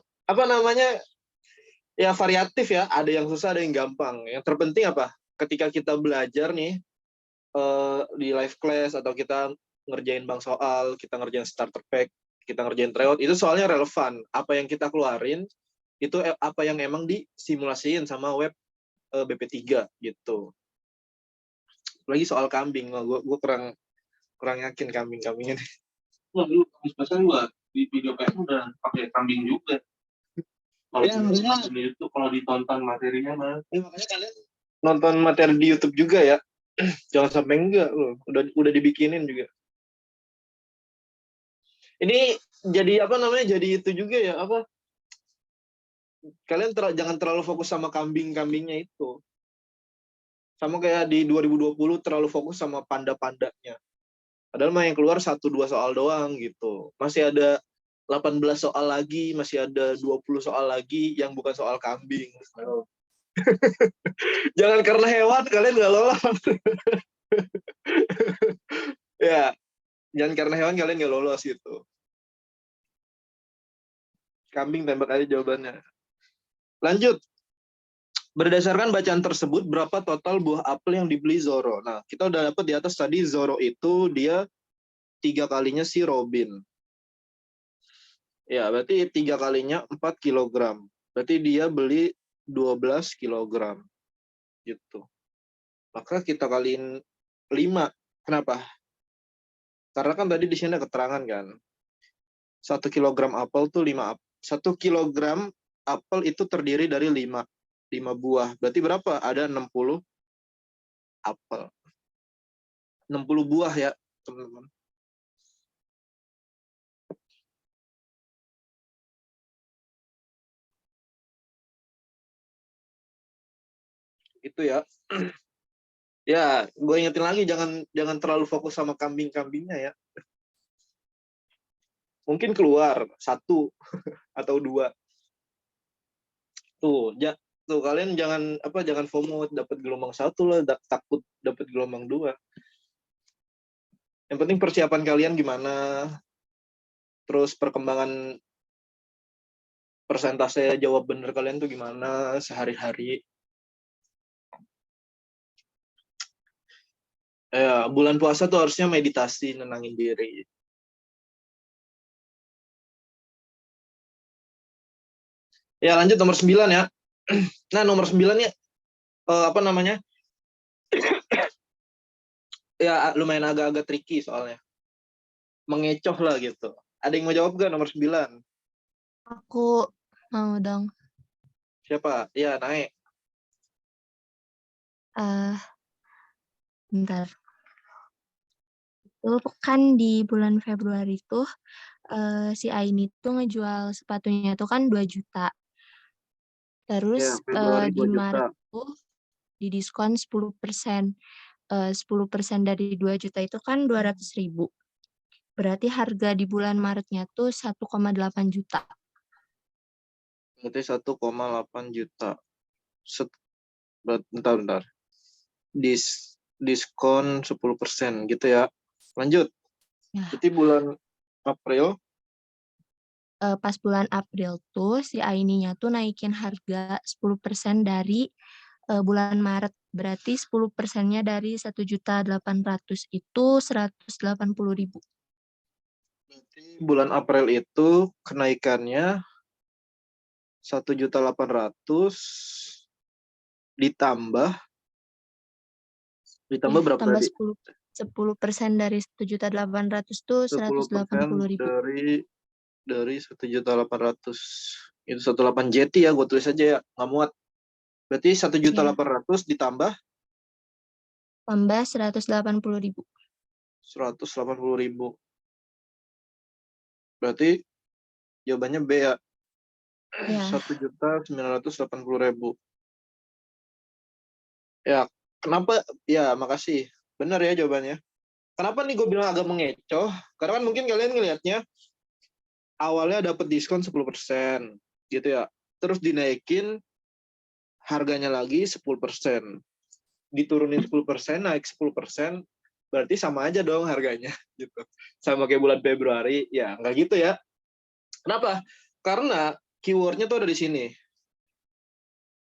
ya variatif ya. Ada yang susah, ada yang gampang. Yang terpenting apa? Ketika kita belajar nih di live class atau kita ngerjain bank soal, kita ngerjain starter pack, kita ngerjain tryout, itu soalnya relevan. Apa yang kita keluarin itu apa yang emang disimulasiin sama web BP3 gitu. Lagi soal kambing, gue kurang yakin kambing-kambing ini. Wah, dulu pas-pasan gua di video PM udah pakai kambing juga. Kalau Ya, makanya- di YouTube kalau ditonton materinya mah. Ya, makanya kalian nonton materi di YouTube juga ya. Jangan sampai enggak loh. Udah dibikinin juga. Ini jadi jadi itu juga ya kalian jangan terlalu fokus sama kambing-kambingnya itu. Sama kayak di 2020 terlalu fokus sama panda-pandanya. Padahal mah yang keluar 1-2 soal doang gitu. Masih ada 18 soal lagi, masih ada 20 soal lagi yang bukan soal kambing. Jangan karena hewan kalian nggak lolos. Ya, jangan karena hewan kalian nggak lolos gitu. Kambing tembak aja jawabannya. Lanjut. Berdasarkan bacaan tersebut, berapa total buah apel yang dibeli Zoro? Nah, kita udah dapat di atas tadi Zoro itu dia 3 kalinya si Robin. Ya, berarti 3 kalinya 4 kilogram. Berarti dia beli 12 kilogram. Gitu. Maka kita kaliin 5. Kenapa? Karena kan tadi di sini ada keterangan kan. 1 kilogram apel tuh 1 kilogram apel itu terdiri dari 5 buah. Berarti berapa? Ada 60 apel. 60 buah ya, teman-teman. Itu ya. Ya, gue ingetin lagi jangan terlalu fokus sama kambing-kambingnya ya. Mungkin keluar 1 atau 2. Tuh kalian jangan FOMO dapat gelombang 1 lah, takut dapat gelombang 2. Yang penting persiapan kalian gimana, terus perkembangan persentase jawab bener kalian tuh gimana sehari-hari. Ya, bulan puasa tuh harusnya meditasi, nenangin diri. Ya, lanjut nomor 9 ya. Nah, nomor 9 ya ya lumayan agak-agak tricky soalnya. Mengecoh lah gitu. Ada yang mau jawab gak nomor 9? Aku mau dong. Siapa? Ya, naik. Bentar. Itu kan di bulan Februari tuh si Aini tuh ngejual sepatunya tuh kan 2 juta. Terus Februari di 2 juta. Maret tuh didiskon 10%. 10% dari 2 juta itu kan 200.000. Berarti harga di bulan Maretnya tuh 1,8 juta. Berarti 1,8 juta. Bentar. Diskon 10% gitu ya. Lanjut. Ya. Berarti bulan April. Pas bulan April tuh si Aininya tuh naikin harga 10% dari bulan Maret. Berarti 10%-nya dari 1.800.000 itu 180.000. Berarti bulan April itu kenaikannya 1.800.000 ditambah berapa Tambah tadi? 10% dari 1.800.000 tuh 10% 180.000. dari 1.800.000 itu 18 JT ya, gue tulis aja ya, nggak muat. Berarti 1.800.000 ditambah Tambah 180.000. 180.000. Berarti jawabannya B ya. Ya. 1.980.000. Ya, kenapa? Ya, makasih. Benar ya jawabannya. Kenapa nih gue bilang agak mengecoh? Karena kan mungkin kalian ngelihatnya awalnya dapat diskon 10%, gitu ya. Terus dinaikin harganya lagi 10%. Diturunin 10%, naik 10%, berarti sama aja dong harganya gitu. Sama kayak bulan Februari, ya nggak gitu ya. Kenapa? Karena keywordnya tuh ada di sini.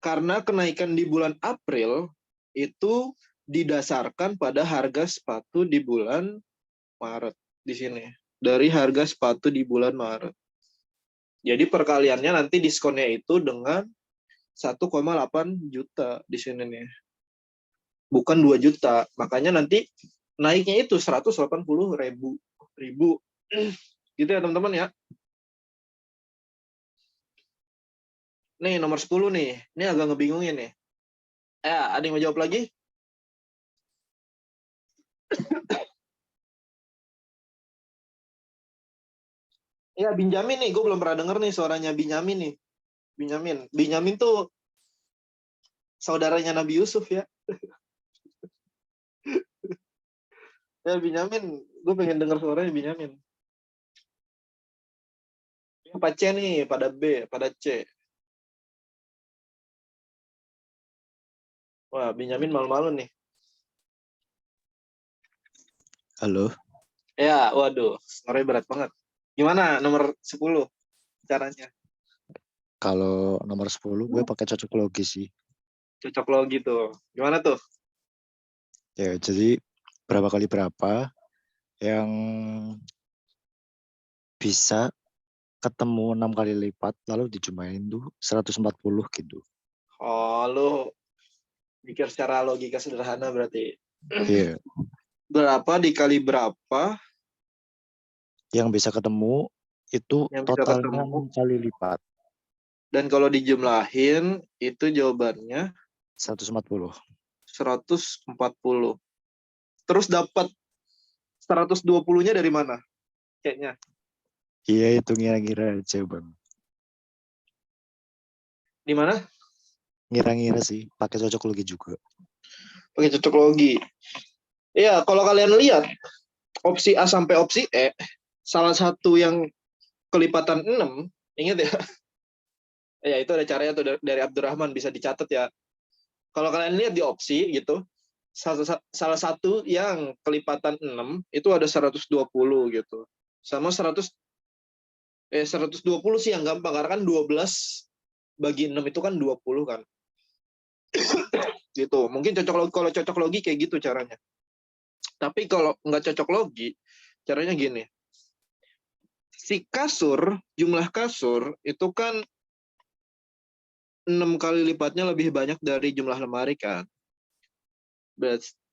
Karena kenaikan di bulan April itu didasarkan pada harga sepatu di bulan Maret di sini. Dari harga sepatu di bulan Maret. Jadi perkaliannya nanti diskonnya itu dengan 1,8 juta di sini nih. Bukan 2 juta. Makanya nanti naiknya itu 180.000. Gitu ya teman-teman ya. Nih nomor 10 nih. Ini agak ngebingungin nih. Ada yang mau jawab lagi? Ya, Benjamin nih. Gue belum pernah denger nih suaranya Benjamin nih. Benjamin tuh saudaranya Nabi Yusuf ya. Ya, Benjamin. Gue pengen denger suaranya Benjamin. Apa C nih? Pada B, pada C. Wah, Benjamin malu-malu nih. Halo, Ya, waduh. Suaranya berat banget. Gimana nomor 10 caranya? kalau nomor 10 gue pakai cocok logi sih. Cocok logi tuh. Gimana tuh? Ya, jadi berapa kali berapa yang bisa ketemu 6 kali lipat lalu dijumlahin tuh 140 gitu. Oh, lu pikir secara logika sederhana berarti. Iya, Berapa dikali berapa yang bisa ketemu itu yang bisa totalnya ketemu. 6 kali lipat, Dan kalau dijumlahin, itu jawabannya 140. 140. Terus dapat 120-nya dari mana? Kayaknya. Iya, itu ngira-ngira aja bang. Di mana? Ngira-ngira sih, pakai cocok logi juga. Pakai cocok logi. Iya, kalau kalian lihat, opsi A sampai opsi E, salah satu yang kelipatan 6, ingat ya? Ya, itu ada caranya tuh dari Abdurrahman, bisa dicatat ya. Kalau kalian lihat di opsi gitu, salah satu yang kelipatan 6 itu ada 120 gitu. Sama 120 sih yang gampang, karena kan 12 bagi 6 itu kan 20 kan. Gitu. Mungkin kalau cocok logi kayak gitu caranya. Tapi kalau nggak cocok logi, caranya gini. Si kasur, jumlah kasur itu kan 6 kali lipatnya lebih banyak dari jumlah lemari kan.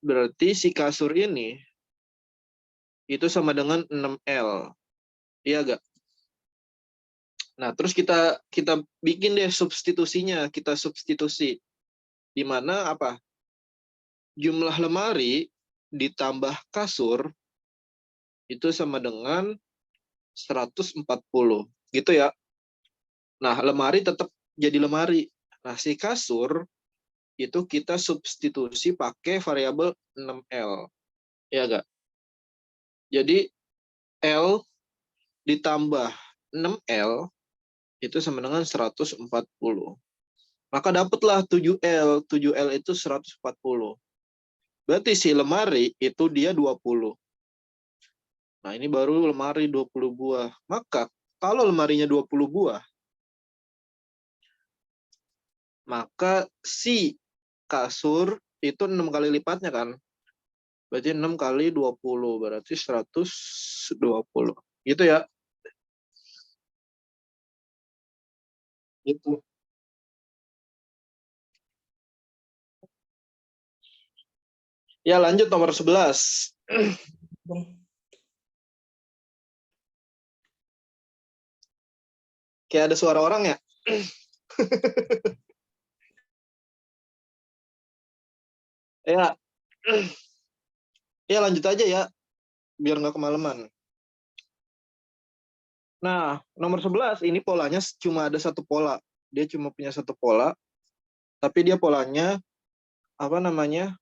Berarti si kasur ini itu sama dengan 6L. Iya gak? Nah, terus kita bikin deh substitusinya, kita substitusi. Di mana apa? jumlah lemari ditambah kasur itu sama dengan 140. Gitu ya. Nah, lemari tetap jadi lemari. Nah, si kasur itu kita substitusi pakai variabel 6L. Ya enggak? Jadi L ditambah 6L itu sama dengan 140. Maka dapatlah 7L. 7L itu 140. Berarti si lemari itu dia 20. Nah, ini baru lemari 20 buah. Maka kalau lemarinya 20 buah, maka si kasur itu 6 kali lipatnya kan. Berarti 6 kali 20, berarti 120. Gitu ya. Gitu. Ya, lanjut nomor 11. Kayak ada suara orang ya? Ya. Ya, lanjut aja ya. Biar nggak kemalaman. Nah, nomor 11 ini polanya cuma ada satu pola. Dia cuma punya satu pola. Tapi dia polanya, apa namanya,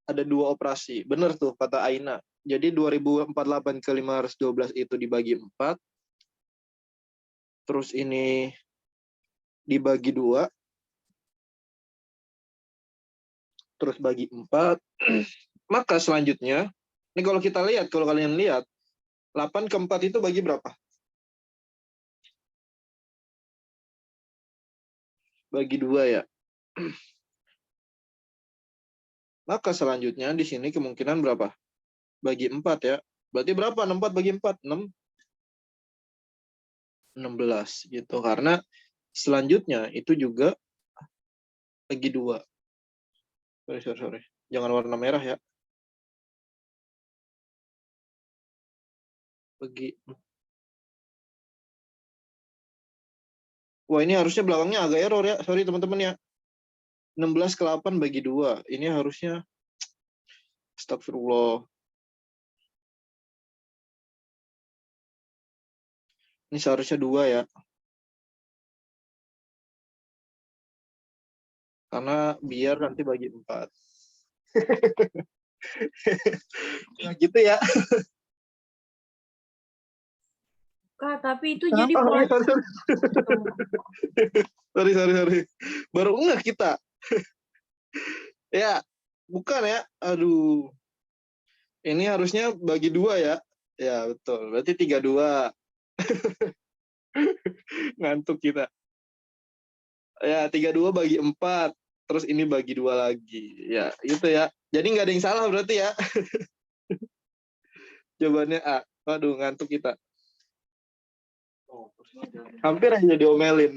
ada 2 operasi. Bener tuh kata Aina. Jadi 2048 ke 512 itu dibagi 4. Terus ini dibagi 2. Terus bagi 4. Maka selanjutnya, ini kalau kita lihat, kalau kalian lihat, 8 ke 4 itu bagi berapa? Bagi 2 ya. Maka selanjutnya di sini kemungkinan berapa? Bagi 4 ya. Berarti berapa? 4 bagi 4? 6. 16 gitu. Karena selanjutnya itu juga bagi 2. Sorry. Jangan warna merah ya. Bagi. Wah, ini harusnya belakangnya agak error ya. Sorry teman-teman ya. 16 ke 8 bagi 2. Ini harusnya astagfirullah. Ini seharusnya 2 ya. Karena biar nanti bagi 4. Ya gitu ya. Kak, tapi itu Oh, jadi pola. sorry. Baru ngeh kita. Ya, bukan ya. Aduh. Ini harusnya bagi 2 ya. Ya, betul. Berarti 32. Ngantuk kita. Ya, 32 bagi 4. Terus ini bagi 2 lagi. Ya, gitu ya. Jadi nggak ada yang salah berarti ya. Jawabannya A. Waduh, ngantuk kita. Hampir aja diomelin.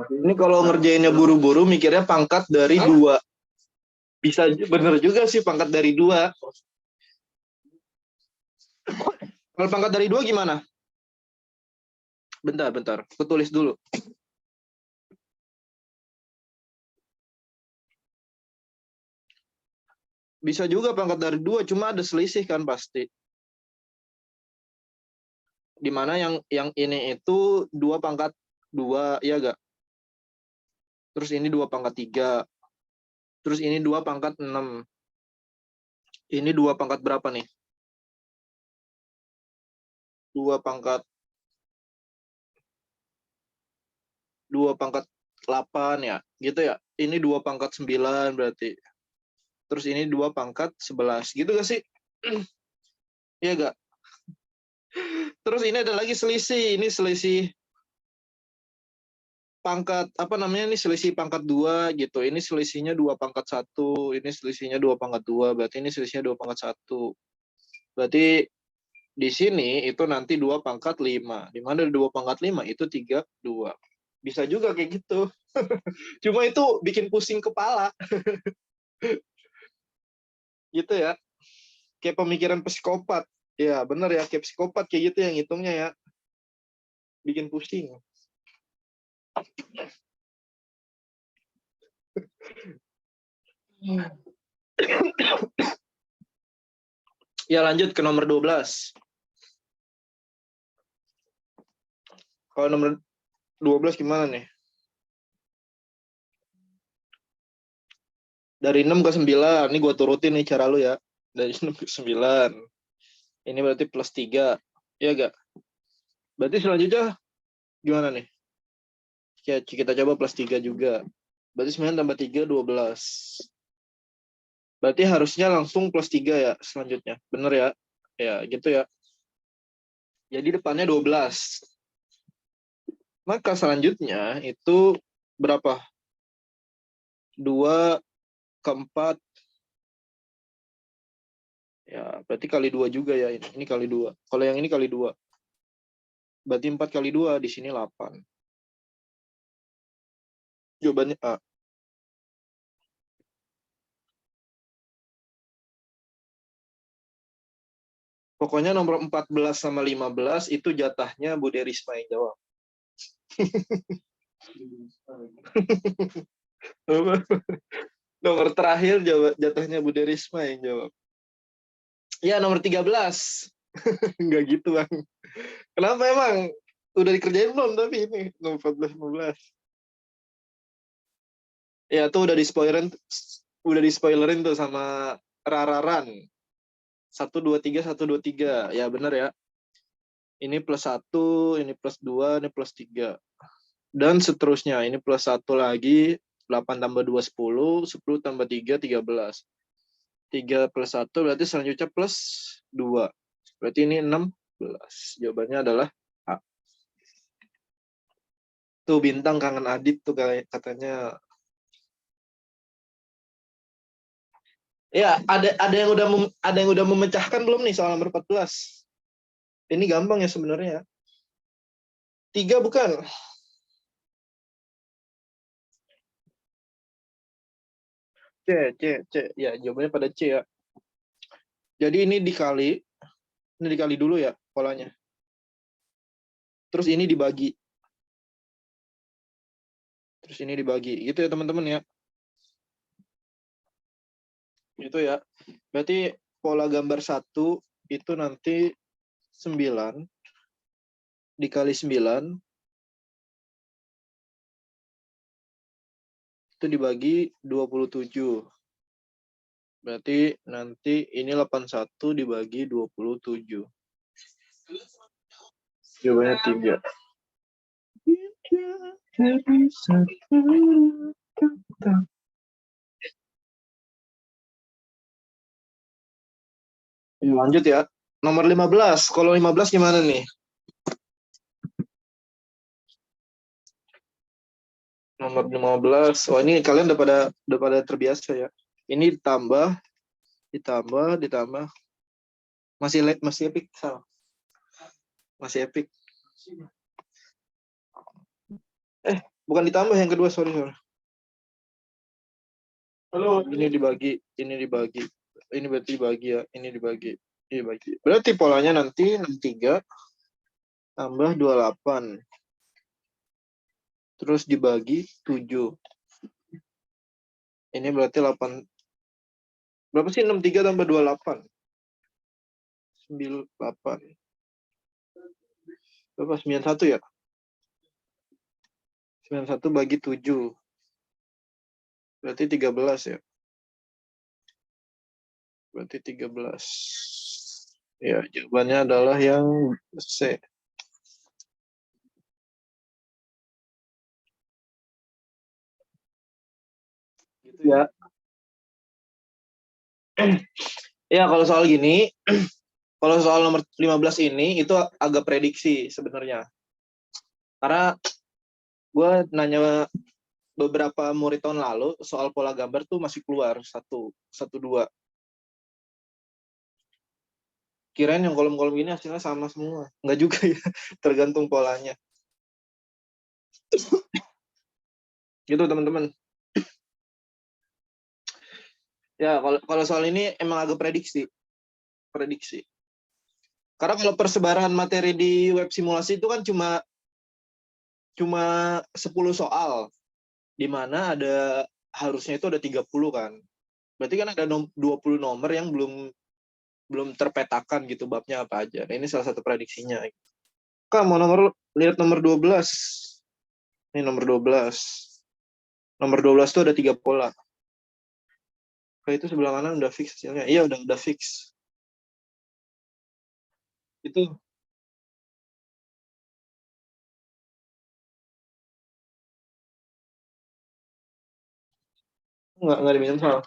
Ini kalau ngerjainnya buru-buru, mikirnya pangkat dari 2. Bisa bener juga sih pangkat dari 2. Kalau pangkat dari 2 gimana? Bentar. Aku tulis dulu. Bisa juga pangkat dari 2, cuma ada selisih kan pasti. Dimana yang ini itu 2 pangkat 2, ya gak? Terus ini 2 pangkat 3. Terus ini 2 pangkat 6. Ini 2 pangkat berapa nih? 2 pangkat 8 ya, gitu ya. Ini 2 pangkat 9 berarti. Terus ini 2 pangkat 11, gitu gak sih? Iya gak? Terus ini ada lagi selisih. Ini selisih pangkat, apa namanya, ini selisih pangkat 2 gitu. Ini selisihnya 2 pangkat 1. Ini selisihnya 2 pangkat 2. Berarti ini selisihnya 2 pangkat 1. Berarti di sini itu nanti 2 pangkat 5. Di mana 2 pangkat 5 itu 32. Bisa juga kayak gitu. Cuma itu bikin pusing kepala. Gitu ya. Kayak pemikiran psikopat. Ya, bener ya. Kayak psikopat kayak gitu yang hitungnya ya. Bikin pusing. Ya lanjut ke nomor 12. Kalau nomor 12 gimana nih? Dari 6 ke 9. Ini gue turutin nih cara lu ya. Dari 6 ke 9. Ini berarti plus 3. Iya gak? Berarti selanjutnya gimana nih? Ya, kita coba plus 3 juga. Berarti 9 tambah 3, 12. Berarti harusnya langsung plus 3 ya selanjutnya. Bener ya? Ya, gitu ya. Jadi depannya 12. Maka selanjutnya itu berapa? 2 ke 4. Ya, berarti kali 2 juga ya ini. Ini kali 2. Kalau yang ini kali 2. Berarti 4 kali 2, di sini 8. Jawabannya A. Pokoknya nomor 14 sama 15 itu jatahnya Bude Risma yang jawab. Nomor terakhir jatahnya Bude Risma yang jawab. Ya, nomor 13. Enggak gitu, Bang. Kenapa emang? Udah dikerjain belum tapi ini nomor 14 15. Ya, tuh udah di-spoilerin tuh sama Rararan. 1 2 3 1 2 3. Ya, benar ya. Ini plus 1, ini plus 2, ini plus 3. Dan seterusnya, ini plus 1 lagi, 8 tambah 2, 10, 10 tambah 3, 13. 3 plus 1 berarti selanjutnya plus 2. Berarti ini 16. Jawabannya adalah A. Tuh Bintang kangen Adit tuh katanya. Ya, ada yang udah memecahkan belum nih soal nomor 14? Ini gampang ya sebenarnya. 3 bukan? C. Ya, jawabannya pada C ya. Jadi ini dikali dulu ya polanya. Terus ini dibagi. Terus ini dibagi. Gitu ya teman-teman ya. Gitu ya. Berarti pola gambar 1 itu nanti 9 dikali 9 itu dibagi 27. Berarti nanti ini 81 dibagi 27. Jawabannya 3. Lanjut ya. Nomor 15. Kalau 15 gimana nih? Nomor 15. Oh, ini kalian udah pada terbiasa ya. Ini ditambah. Masih epic. Salah. Masih epic. Bukan ditambah yang kedua, sorry. Halo, ini dibagi. Ini berarti dibagi ya. Ini dibagi. Berarti polanya nanti 63 tambah 28. Terus dibagi 7. Ini berarti 8. Berapa sih 63 tambah 28? 98. Berapa? 91 ya? 91 bagi 7. Berarti 13 ya? Berarti 13. Ya, jawabannya adalah yang C. Gitu ya. Ya, kalau soal gini, kalau soal nomor 15 ini, itu agak prediksi sebenarnya. Karena gue nanya beberapa murid tahun lalu, soal pola gambar tuh masih keluar 1, 2. Kirain yang kolom-kolom ini hasilnya sama semua. Enggak juga ya, tergantung polanya. Gitu teman-teman. Ya, kalau soal ini emang agak prediksi. Karena kalau persebaran materi di web simulasi itu kan cuma 10 soal. Di mana harusnya itu ada 30 kan. Berarti kan ada 20 nomor yang belum terpetakan gitu babnya apa aja. Nah, ini salah satu prediksinya. Kak, mau lihat nomor 12. Ini nomor 12. Nomor 12 tuh ada 3 pola. Kayak itu sebelah kanan udah fix hasilnya. Iya, udah fix. Itu nggak diminum soal.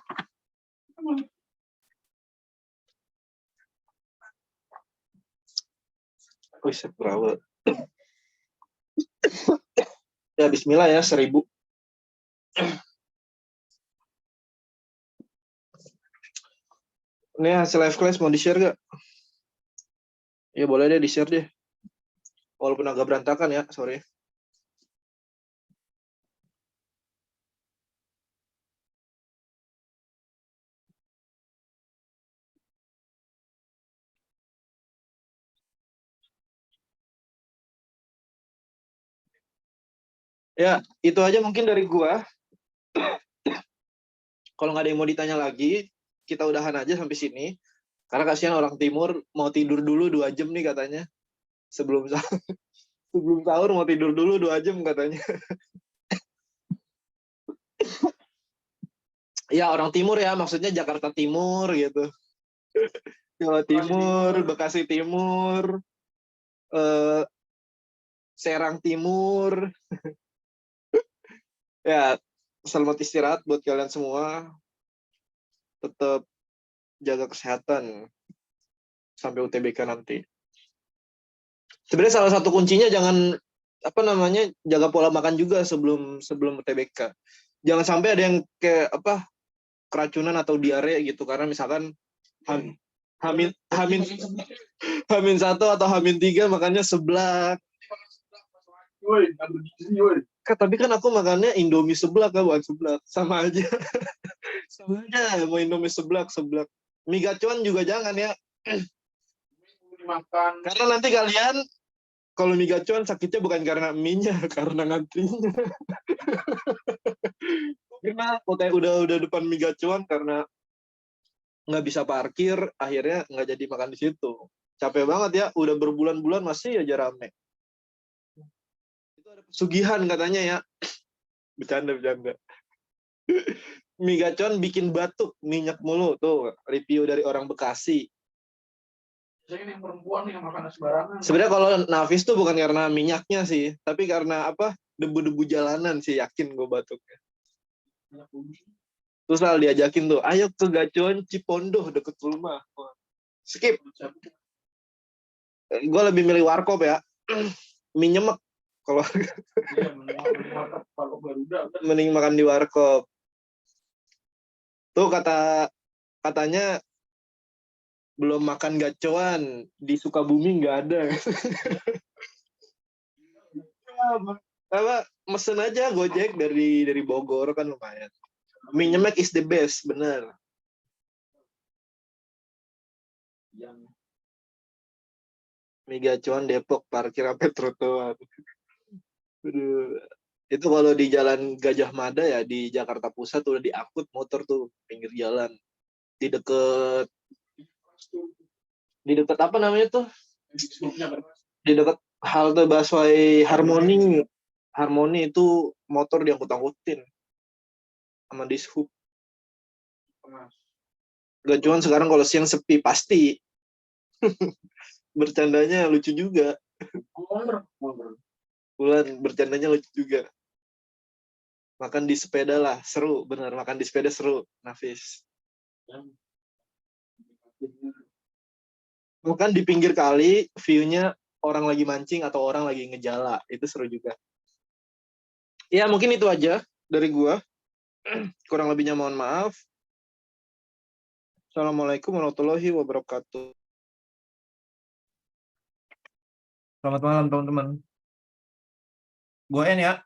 Wih, berapa? Ya, bismillah ya, 1000. Ini hasil live class mau di-share gak? Ya boleh deh di-share deh. Walaupun agak berantakan ya, sorry. Ya, itu aja mungkin dari gua. Kalau nggak ada yang mau ditanya lagi, kita udahan aja sampai sini. Karena kasihan orang timur mau tidur dulu 2 jam nih katanya. Sebelum sebelum sahur mau tidur dulu 2 jam katanya. Ya orang timur ya, maksudnya Jakarta Timur gitu. Jawa Timur, Bekasi Timur, eh, Serang Timur. Ya, selamat istirahat buat kalian semua. Tetap jaga kesehatan sampai UTBK nanti. Sebenarnya salah satu kuncinya jangan jaga pola makan juga sebelum UTBK. Jangan sampai ada yang kayak keracunan atau diare gitu karena misalkan Hamin 1 atau Hamin 3 makannya seblak. Tapi kan aku makannya Indomie seblak kan, bukan seblak. Sama aja. Sama aja mau Indomie seblak. Mie gacuan juga jangan ya. Karena nanti kalian kalau mie gacuan sakitnya bukan karena mie-nya, karena ngantrinya. Karena udah depan mie gacuan karena nggak bisa parkir, akhirnya nggak jadi makan di situ. Capek banget ya, udah berbulan-bulan masih aja rame. Itu ada pesugihan katanya ya. Bercanda. Mie gacuan bikin batuk, minyak mulu. Tuh, review dari orang Bekasi. Ini perempuan yang makan sembarangan. Sebenarnya kalau nafis tuh bukan karena minyaknya sih, tapi karena debu-debu jalanan sih, yakin gue batuknya. Terus Al diajakin tuh, ayo ke gacuan Cipondoh deket rumah. Skip. Gue lebih milih warkop ya. Mie nyemek. Kalau mending makan di warkop. Tuh katanya belum makan gacuan di Sukabumi nggak ada. Mesen aja Gojek dari Bogor kan lumayan. Mie nyemek is the best, bener. Mie gacuan Depok parkir sampai trotoar. Aduh. Itu kalau di Jalan Gajah Mada ya di Jakarta Pusat udah diangkut motor tuh pinggir jalan. Di deket apa namanya tuh? Di deket halte busway Harmoni. Harmoni itu motor diangkut-angkutin sama dishub. Gacuan sekarang kalau siang sepi pasti. Bercandanya lucu juga. Bulan bercandanya lucu juga. Makan di sepeda lah, seru. Bener, makan di sepeda seru, Nafis. Makan di pinggir kali, view-nya orang lagi mancing atau orang lagi ngejala. Itu seru juga. Ya, mungkin itu aja dari gua. Kurang lebihnya mohon maaf. Assalamualaikum warahmatullahi wabarakatuh. Selamat malam teman-teman. Gue N ya.